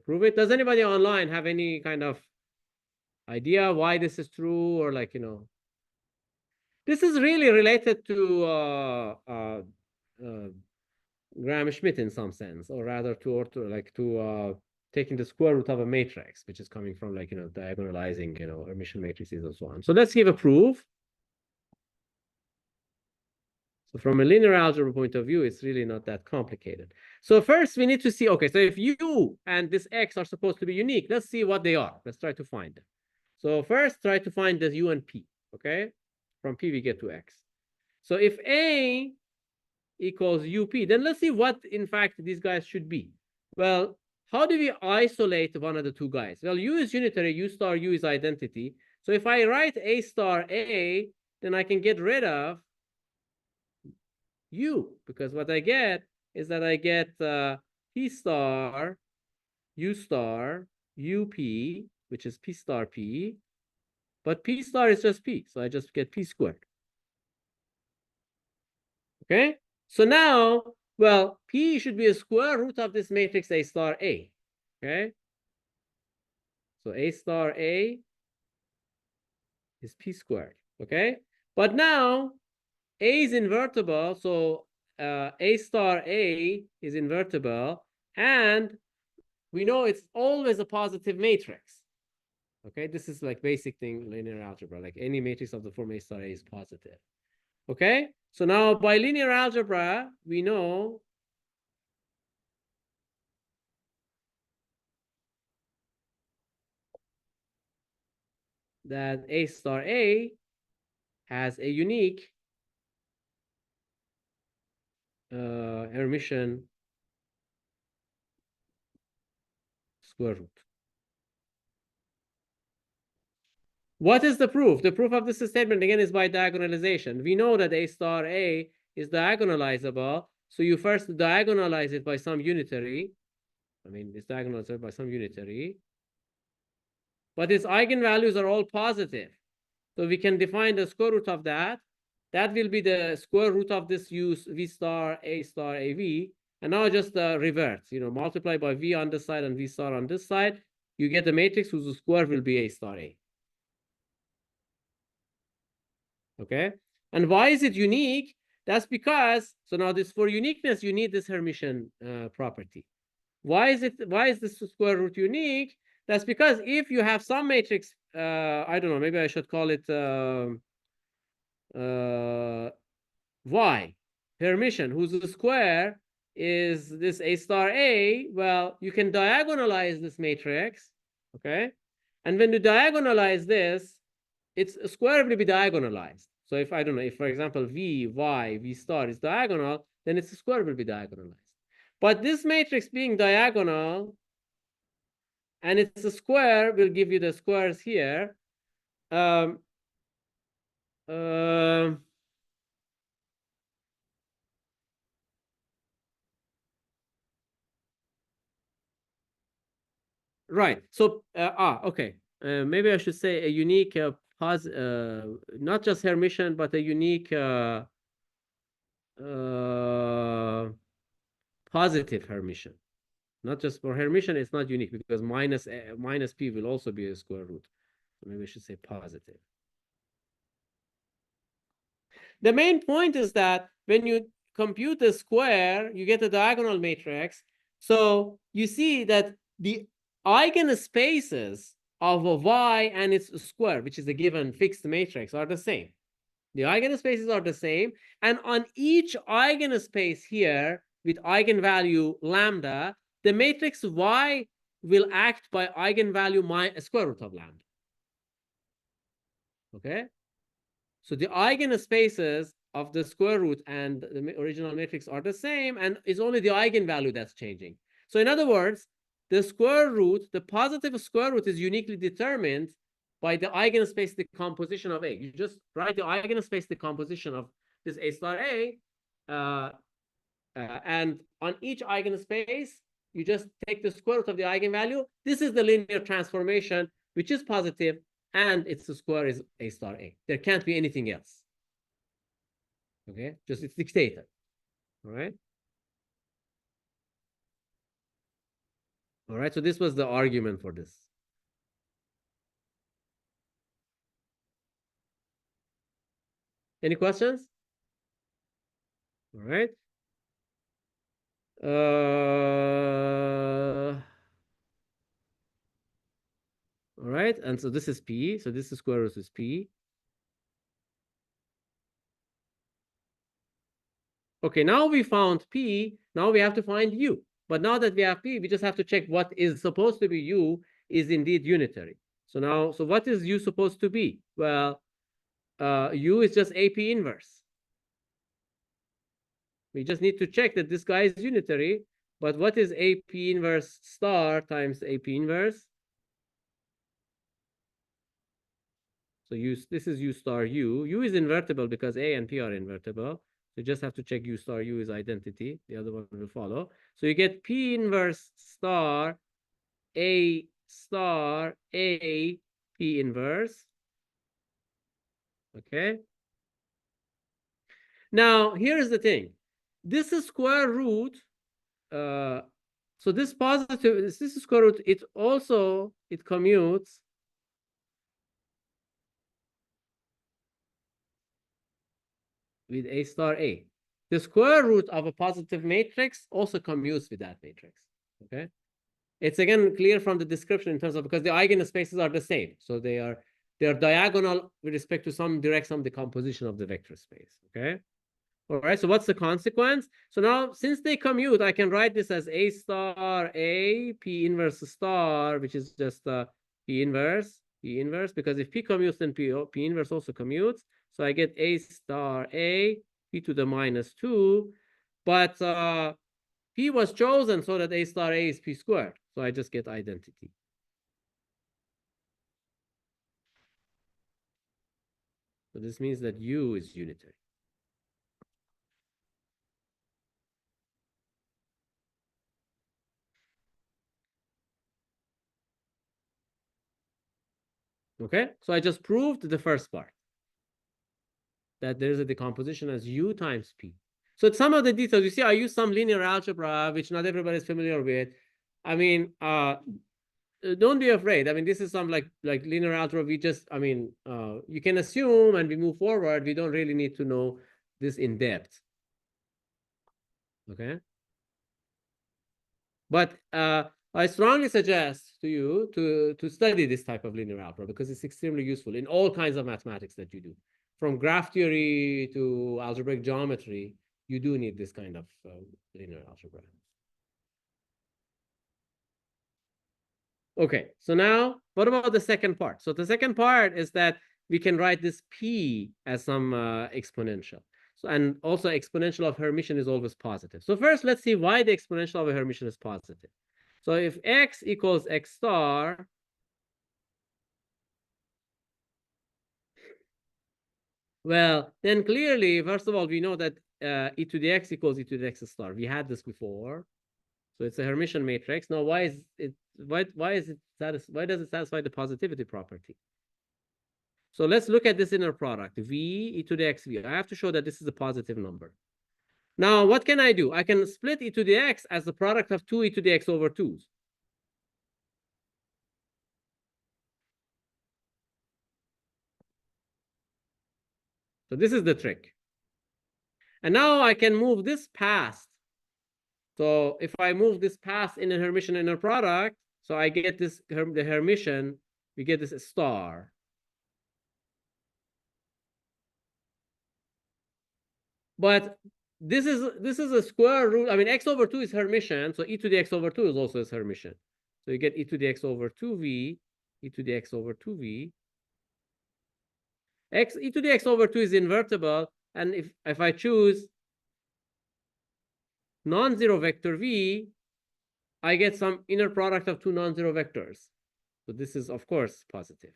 S1: prove it. Does anybody online have any kind of idea why this is true, or this is really related to Graham-Schmidt in some sense, or rather to taking the square root of a matrix, which is coming from diagonalizing Hermitian matrices and so on. So let's give a proof. So from a linear algebra point of view, it's really not that complicated. So first we need to see, okay, so if u and this x are supposed to be unique, let's see what they are. Let's try to find them. So first try to find the u and p, okay? From p we get to x. So if A equals up, then let's see what, in fact, these guys should be. Well, how do we isolate one of the two guys? Well, u is unitary, u star u is identity. So if I write A star A, then I can get rid of u, because what I get is that I get p star, u star, up, which is p star p, but p star is just p, so I just get p squared. Okay, so now, well, p should be a square root of this matrix A star A. Okay, so A star A is p squared. Okay, but now A is invertible, so A star A is invertible, and we know it's always a positive matrix. Okay, this is like basic thing, linear algebra, like any matrix of the form A star A is positive. Okay, so now by linear algebra, we know that A star A has a unique Hermitian square root. What is the proof? The proof of this statement, again, is by diagonalization. We know that A star A is diagonalizable. So you first diagonalize it by some unitary. It's diagonalized by some unitary. But its eigenvalues are all positive. So we can define the square root of that. That will be the square root of this V star star AV. And now just reverse, multiply by V on this side and V star on this side. you get a matrix whose square will be A star A. Okay, and why is it unique? That's because, so now this, for uniqueness, you need this Hermitian property. Why is this square root unique? That's because if you have some matrix, I don't know, maybe I should call it Y, Hermitian, whose square is this A star A, well, you can diagonalize this matrix, okay? And when you diagonalize this, its square will be diagonalized. So if, I don't know, if, for example, V, Y, V star is diagonal, then its square will be diagonalized. But this matrix being diagonal, and it's a square, will give you the squares here. Right. So, okay. Maybe I should say a unique not just Hermitian, but a unique positive Hermitian. Not just for Hermitian, it's not unique because minus P will also be a square root. So maybe I should say positive. The main point is that when you compute the square, you get a diagonal matrix. So you see that the eigenspaces of a Y and its square, which is a given fixed matrix, are the same. The eigenspaces are the same. And on each eigenspace here with eigenvalue lambda, the matrix Y will act by eigenvalue square root of lambda. Okay? So the eigenspaces of the square root and the original matrix are the same, and it's only the eigenvalue that's changing. So in other words, the square root, the positive square root, is uniquely determined by the eigenspace decomposition of A. You just write the eigenspace decomposition of this A star A, and on each eigenspace, you just take the square root of the eigenvalue. This is the linear transformation, which is positive, and its square is A star A. There can't be anything else. Okay, just it's dictated. All right. All right, so this was the argument for this. Any questions? All right. All right, and so this is P. So this is square root is P. Okay, now we found P. Now we have to find U. But now that we have P, we just have to check what is supposed to be U is indeed unitary. So now, so what is U supposed to be? Well, U is just AP inverse. We just need to check that this guy is unitary. But what is AP inverse star times AP inverse? So this is U star U. U is invertible because A and P are invertible. So you just have to check U star U is identity. The other one will follow. So you get P inverse star A star A P inverse. Okay. Now, here's the thing. This is square root. So this positive, this is square root. It commutes with A star A. The square root of a positive matrix also commutes with that matrix. Okay. It's again clear from the description in terms of, because the eigenspaces are the same. So they are diagonal with respect to some direct sum decomposition of the vector space. Okay. All right. So what's the consequence? So now, since they commute, I can write this as A star A P inverse star, which is just P inverse, because if P commutes, then P inverse also commutes. So I get A star A P to the minus 2. But P was chosen so that A star A is P squared. So I just get identity. So this means that U is unitary. Okay, so I just proved the first part, that there is a decomposition as U times P. So some of the details, you see, I use some linear algebra, which not everybody is familiar with. I mean, don't be afraid. I mean, this is some like linear algebra. We just, I mean, you can assume and we move forward. We don't really need to know this in depth. Okay. But I strongly suggest to you to study this type of linear algebra because it's extremely useful in all kinds of mathematics that you do. From graph theory to algebraic geometry, you do need this kind of linear algebra. Okay, so now what about the second part? So the second part is that we can write this p as some exponential. So, and also exponential of Hermitian is always positive. So first, let's see why the exponential of a Hermitian is positive. So if x equals x star, well, then clearly, first of all, we know that e to the x equals e to the x star. We had this before. So it's a Hermitian matrix. Now, why is it why does it satisfy the positivity property? So let's look at this inner product, v e to the x v. I have to show that this is a positive number. Now, what can I do? I can split e to the x as the product of 2 e to the x over 2's. So this is the trick. And now I can move this past. So if I move this past in a Hermitian inner product, so I get this, the Hermitian, we get this star. But this is a square root. I mean, x over 2 is Hermitian, so e to the x over 2 is also is Hermitian. So you get e to the x over 2v, e to the x over 2v. E to the x over 2 is invertible, and if I choose non-zero vector v, I get some inner product of two non-zero vectors. So this is, of course, positive.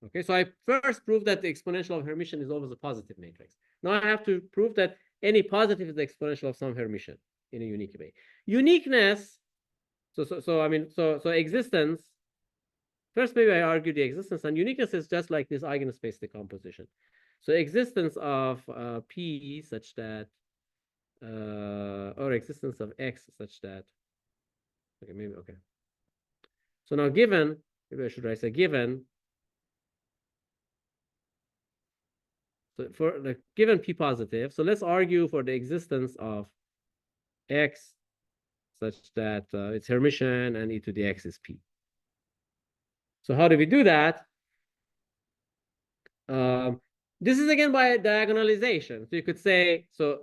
S1: Okay, so I first proved that the exponential of Hermitian is always a positive matrix. Now I have to prove that any positive is the exponential of some Hermitian in a unique way. Uniqueness, so existence, first maybe I argue the existence, and uniqueness is just like this eigenspace decomposition. So existence of P such that, or existence of X such that, okay, maybe, okay. So now given, maybe I should write a given, so for the given P positive, so let's argue for the existence of X such that it's Hermitian and e to the X is P. So how do we do that? This is again by diagonalization. So you could say, so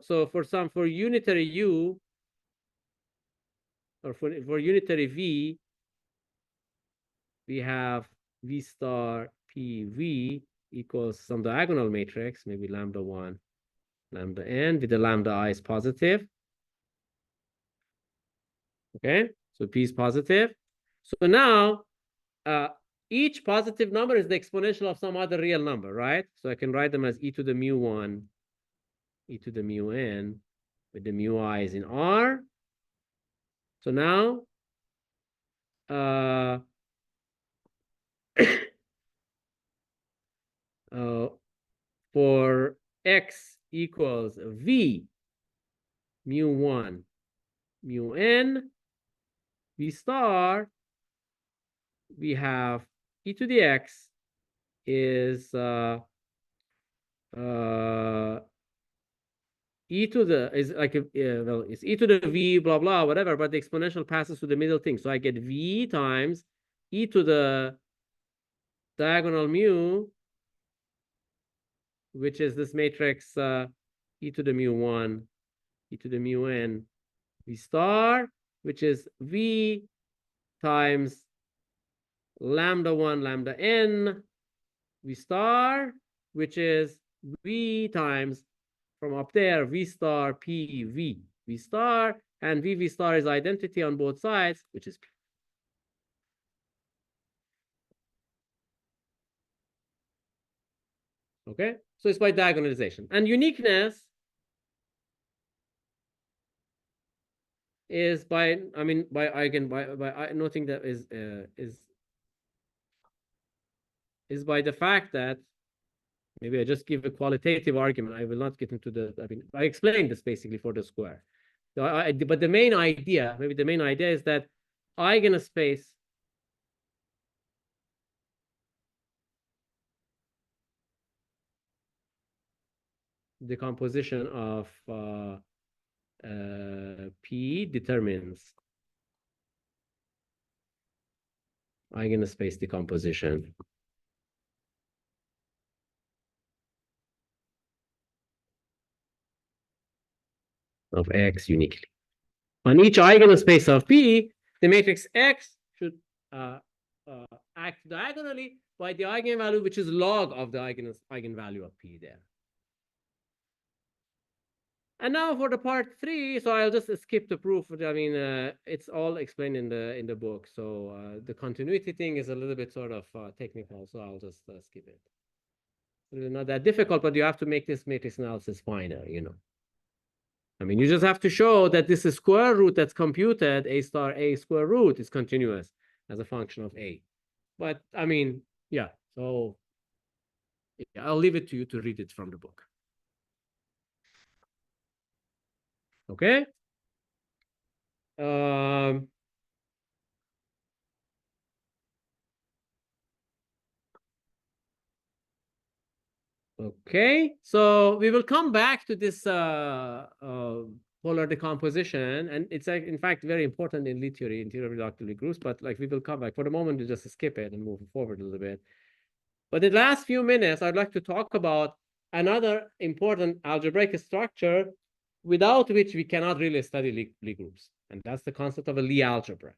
S1: for unitary U, or for unitary V, we have V star PV equals some diagonal matrix, maybe lambda 1, lambda n, with the lambda I is positive. Okay, so P is positive. So now, each positive number is the exponential of some other real number, right? So I can write them as e to the mu 1, e to the mu n, with the mu I is in R. So now, for x equals v mu 1 mu n v star, we have e to the x is e to the is like well, it's e to the v blah blah whatever, but the exponential passes to the middle thing, so I get v times e to the diagonal mu, which is this matrix e to the mu 1 e to the mu n v star, which is v times lambda 1 lambda n v star, which is v times from up there v star p v v star, and v star is identity on both sides, which is p. Okay, so it's by diagonalization. And uniqueness is by, I mean, by noting that is by the fact that, maybe I just give a qualitative argument. I will not get into the, I mean, I explained this basically for the square. But the main idea, maybe the main idea is that eigenspace decomposition of P determines eigenspace decomposition of X uniquely. On each eigenspace of P, the matrix X should act diagonally by the eigenvalue, which is log of the eigenvalue of P there. And now for the part 3, so I'll just skip the proof. I mean, it's all explained in the book. So the continuity thing is a little bit sort of technical, so I'll just skip it. It's not that difficult, but you have to make this matrix analysis finer, you know. I mean, you just have to show that this is square root that's computed, A star A square root is continuous as a function of A. But I mean, yeah, so yeah, I'll leave it to you to read it from the book. Okay. Okay, so we will come back to this polar decomposition, and it's in fact very important in Lie theory, in theory of reductive Lie groups, but like we will come back. For the moment, we just skip it and move forward a little bit. But in the last few minutes, I'd like to talk about another important algebraic structure without which we cannot really study Lie groups, and that's the concept of a Lie algebra.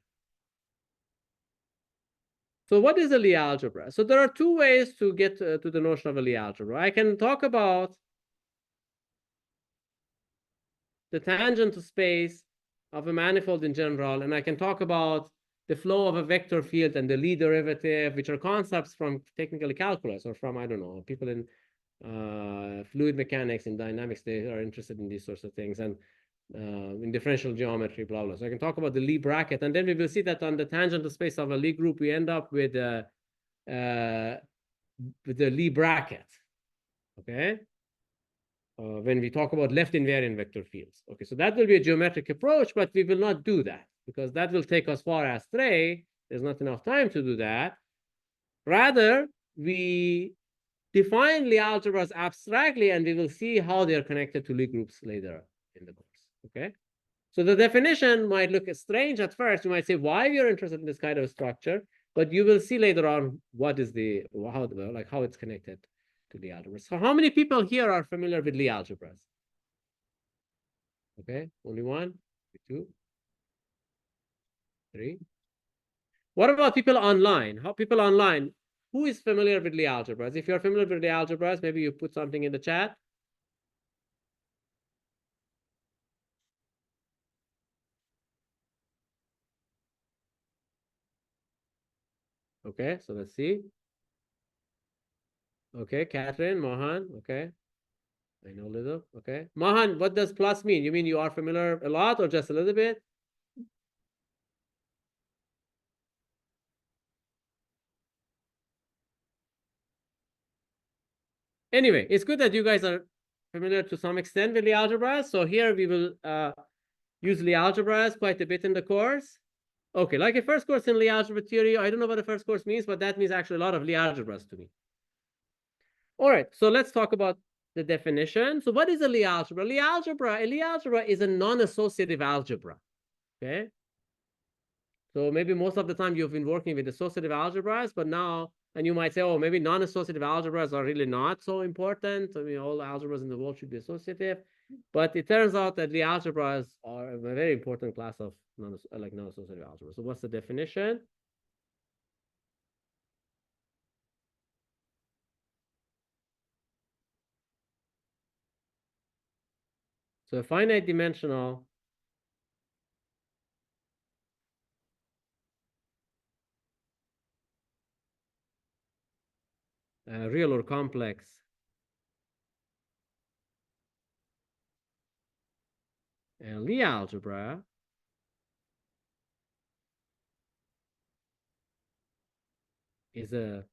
S1: So what is a Lie algebra? So there are two ways to get to the notion of a Lie algebra. I can talk about the tangent space of a manifold in general, and I can talk about the flow of a vector field and the Lie derivative, which are concepts from technical calculus or from, I don't know, people in fluid mechanics and dynamics. They are interested in these sorts of things, and in differential geometry, blah, blah. So I can talk about the Lie bracket, and then we will see that on the tangent space of a Lie group, we end up with the Lie bracket, okay? When we talk about left invariant vector fields. Okay, so that will be a geometric approach, but we will not do that because that will take us far astray. There's not enough time to do that. Rather, we define Lie algebras abstractly, and we will see how they are connected to Lie groups later in the course. Okay, so the definition might look strange at first. You might say, why you're interested in this kind of structure, but you will see later on what is how it's connected to Lie algebras. So how many people here are familiar with Lie algebras? Okay, only one, two, three. What about people online? How people online? Who is familiar with Lie algebras? If you're familiar with Lie algebras, maybe you put something in the chat. Okay, so let's see. Okay, Catherine, Mohan, okay. I know a little, okay. Mohan, what does plus mean? You mean you are familiar a lot or just a little bit? Anyway, it's good that you guys are familiar to some extent with Lie algebras. So here we will use Lie algebras quite a bit in the course. Okay, like a first course in Lie algebra theory. I don't know what the first course means, but that means actually a lot of Lie algebras to me. All right, so let's talk about the definition. So what is a Lie algebra? A Lie algebra is a non-associative algebra, okay? So maybe most of the time you've been working with associative algebras, but now, and you might say, oh, maybe non-associative algebras are really not so important. I mean, all algebras in the world should be associative. But it turns out that the algebras are a very important class of non-associative algebra. So what's the definition? So a finite dimensional real or complex Lie algebra is a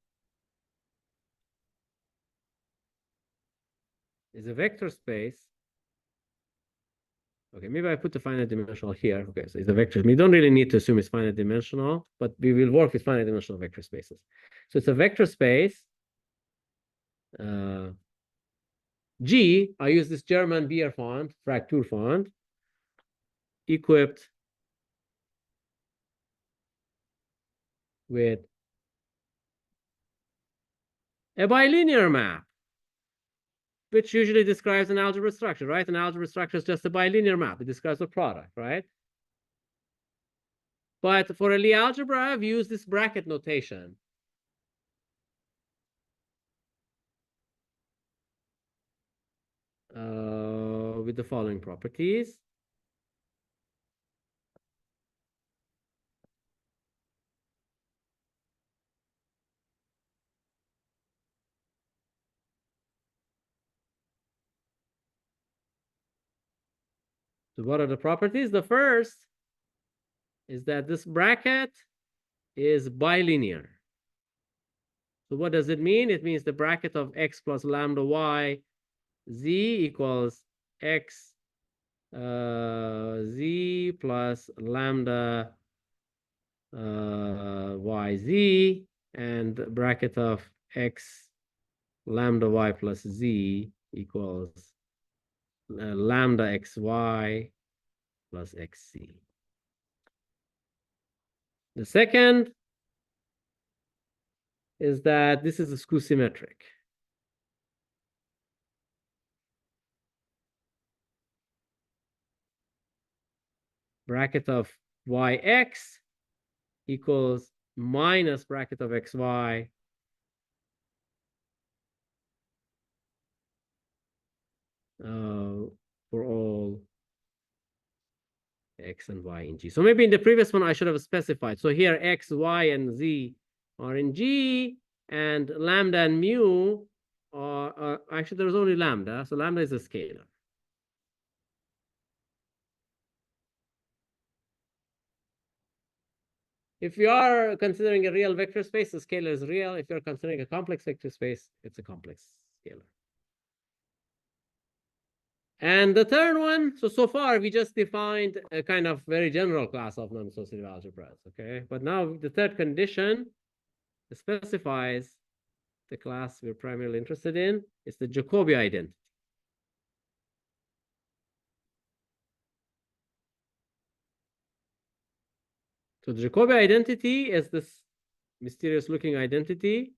S1: vector space Okay, maybe I put the finite dimensional here. Okay, so it's a vector. We don't really need to assume it's finite dimensional, but we will work with finite dimensional vector spaces. So it's a vector space. G, I use this German beer font, Fraktur font, equipped with a bilinear map, which usually describes an algebra structure, right? An algebra structure is just a bilinear map. It describes a product, right? But for a Lie algebra, we use this bracket notation. With the following properties. So what are the properties? The first is that this bracket is bilinear. So what does it mean? It means the bracket of x plus lambda y z equals x z plus lambda yz, and bracket of x lambda y plus z equals lambda xy plus xc. The second is that this is a skew symmetric. Bracket of yx equals minus bracket of xy for all x and y in G. So maybe in the previous one I should have specified. So here x, y, and z are in G, and lambda and mu are actually there's only lambda. So lambda is a scalar. If you are considering a real vector space, the scalar is real. If you're considering a complex vector space, it's a complex scalar. And the third one, so far we just defined a kind of very general class of non-associative algebras, okay? But now the third condition specifies the class we're primarily interested in. It's the Jacobi identity. So the Jacobi identity is this mysterious looking identity.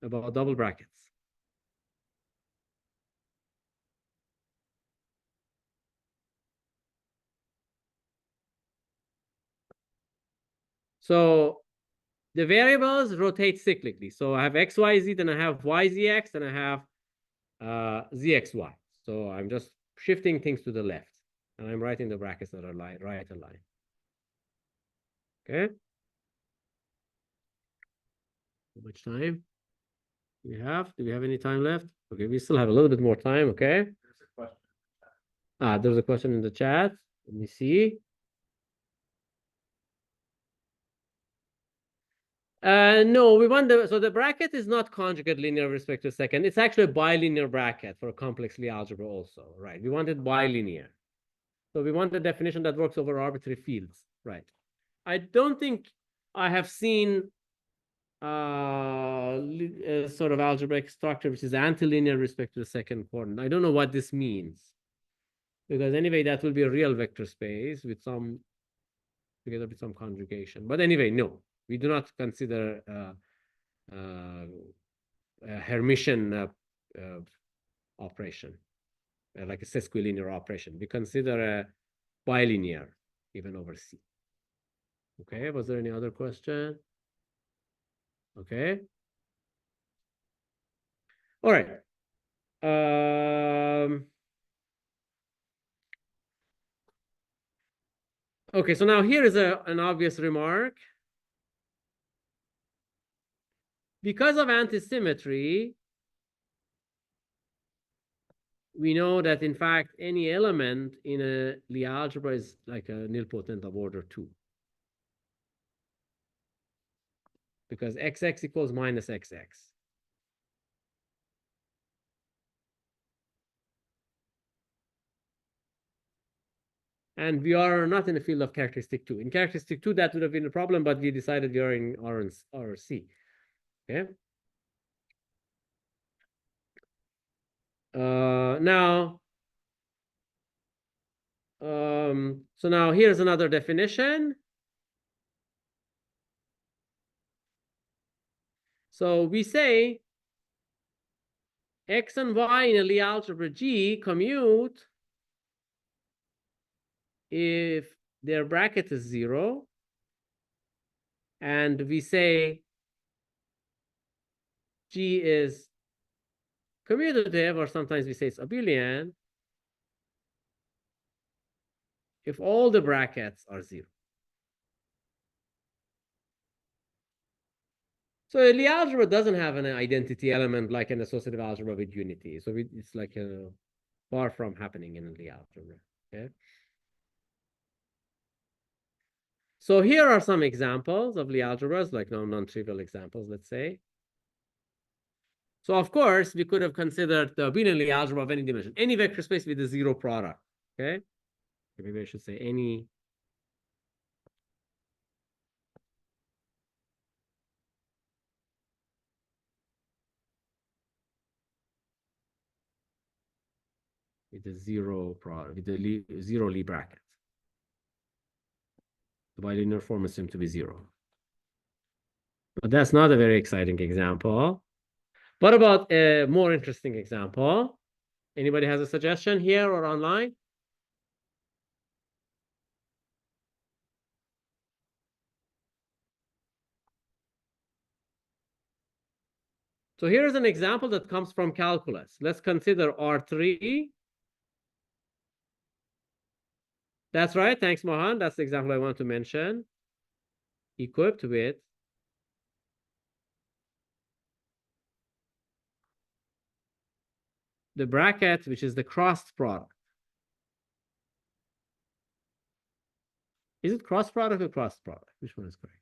S1: About double brackets. So the variables rotate cyclically. So I have x, y, z, then I have y, z, x, then I have z, x, y. So I'm just shifting things to the left, and I'm writing the brackets that are right aligned. Okay. How much time do we have? Do we have any time left? Okay, we still have a little bit more time. Okay.
S2: There's a question.
S1: There's a question in the chat. Let me see. No, we want so the bracket is not conjugate linear with respect to second. It's actually a bilinear bracket for a complex Lie algebra also, right? We want it bilinear. So we want a definition that works over arbitrary fields, right? I don't think I have seen a sort of algebraic structure which is antilinear with respect to the second coordinate. I don't know what this means, because anyway, that will be a real vector space with some, together with some conjugation. But anyway, no, we do not consider a Hermitian operation, like a sesquilinear operation. We consider a bilinear even over C. Okay, was there any other question? Okay. All right. Okay, so now here is an obvious remark. Because of antisymmetry, we know that in fact any element in a Lie algebra is like a nilpotent of order 2. Because xx equals minus xx. And we are not in the field of characteristic 2. In characteristic 2, that would have been a problem, but we decided we are in R or C. Okay. Now, so now here's another definition. So we say X and Y in a Lie algebra G commute if their bracket is 0. And we say G is commutative, or sometimes we say it's abelian, if all the brackets are 0. So a Lie algebra doesn't have an identity element like an associative algebra with unity. So it's like far from happening in a Lie algebra. Okay. So here are some examples of Lie algebras, like non-trivial examples, let's say. So of course, we could have considered the abelian Lie algebra of any dimension, any vector space with a 0 product. Okay. Maybe I should say any with a 0 product, with the 0 Lie bracket. The bilinear form assumed to be 0. But that's not a very exciting example. What about a more interesting example? Anybody has a suggestion here or online? So here's an example that comes from calculus. Let's consider R3. That's right. Thanks, Mohan. That's the example I want to mention. Equipped with the bracket, which is the cross product. Is it cross product or cross product? Which one is correct?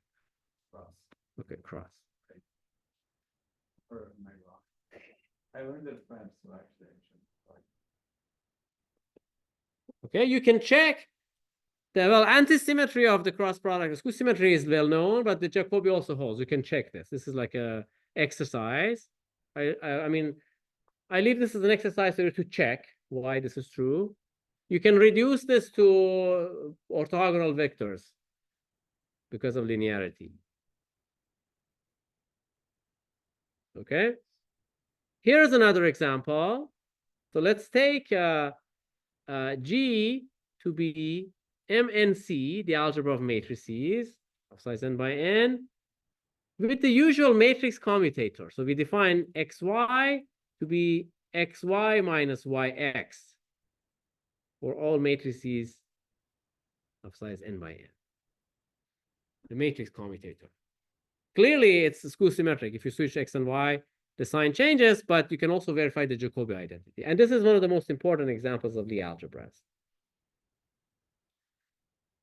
S2: Cross.
S1: Okay, cross.
S2: Or am I wrong? I learned it French, so actually I should.
S1: Okay, you can check the antisymmetry of the cross product. The skew symmetry is well known, but the Jacobi also holds. You can check this. This is like a exercise. I mean, I leave this as an exercise for you to check why this is true. You can reduce this to orthogonal vectors because of linearity. Okay. Here's another example. So let's take G to be MNC, the algebra of matrices of size n by n, with the usual matrix commutator. So we define XY to be XY minus YX for all matrices of size n by n. The matrix commutator. Clearly, it's skew symmetric. If you switch X and Y, the sign changes, but you can also verify the Jacobi identity. And this is one of the most important examples of Lie algebras.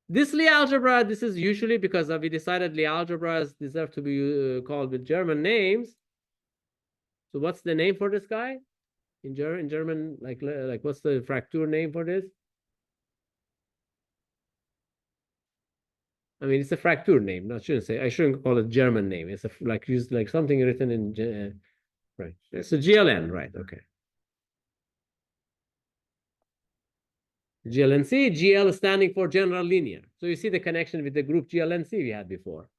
S1: This Lie algebra, this is usually because we decided Lie algebras deserve to be called with German names. So what's the name for this guy? In German, like what's the Fraktur name for this? I mean, it's a Fraktur name. I shouldn't call it German name. It's used like something written in right. It's a GLN, right? Okay. GLNC, GL standing for general linear. So you see the connection with the group GLNC we had before.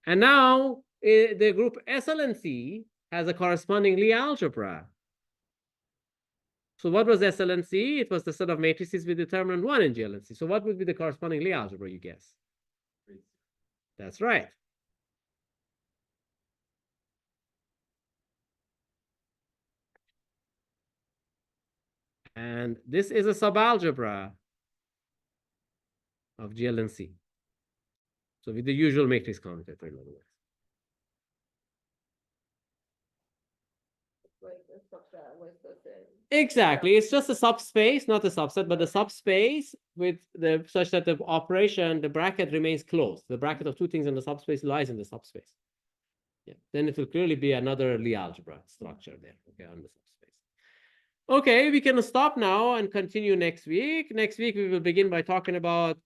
S1: And now the group SLNC has a corresponding Lie algebra. So what was SLNC? It was the set of matrices with determinant 1 in GLNC. So what would be the corresponding Lie algebra, you guess? That's right. And this is a subalgebra of GLNC. So with the usual matrix commutator, in other words. Exactly. It's just a subspace, not a subset, but a subspace with the such that the operation, the bracket remains closed. The bracket of two things in the subspace lies in the subspace. Yeah. Then it will clearly be another Lie algebra structure there, okay, on the subspace. Okay, we can stop now and continue next week. Next week, we will begin by talking about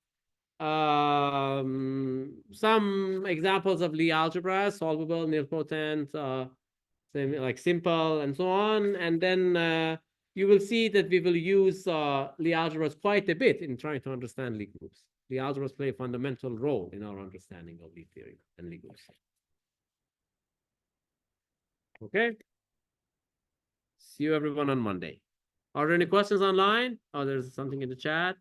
S1: some examples of Lie algebras, solvable, nilpotent, like simple, and so on. And then you will see that we will use Lie algebras quite a bit in trying to understand Lie groups. Lie algebras play a fundamental role in our understanding of Lie theory and Lie groups. Okay. See you everyone on Monday. Are there any questions online? Oh, there's something in the chat.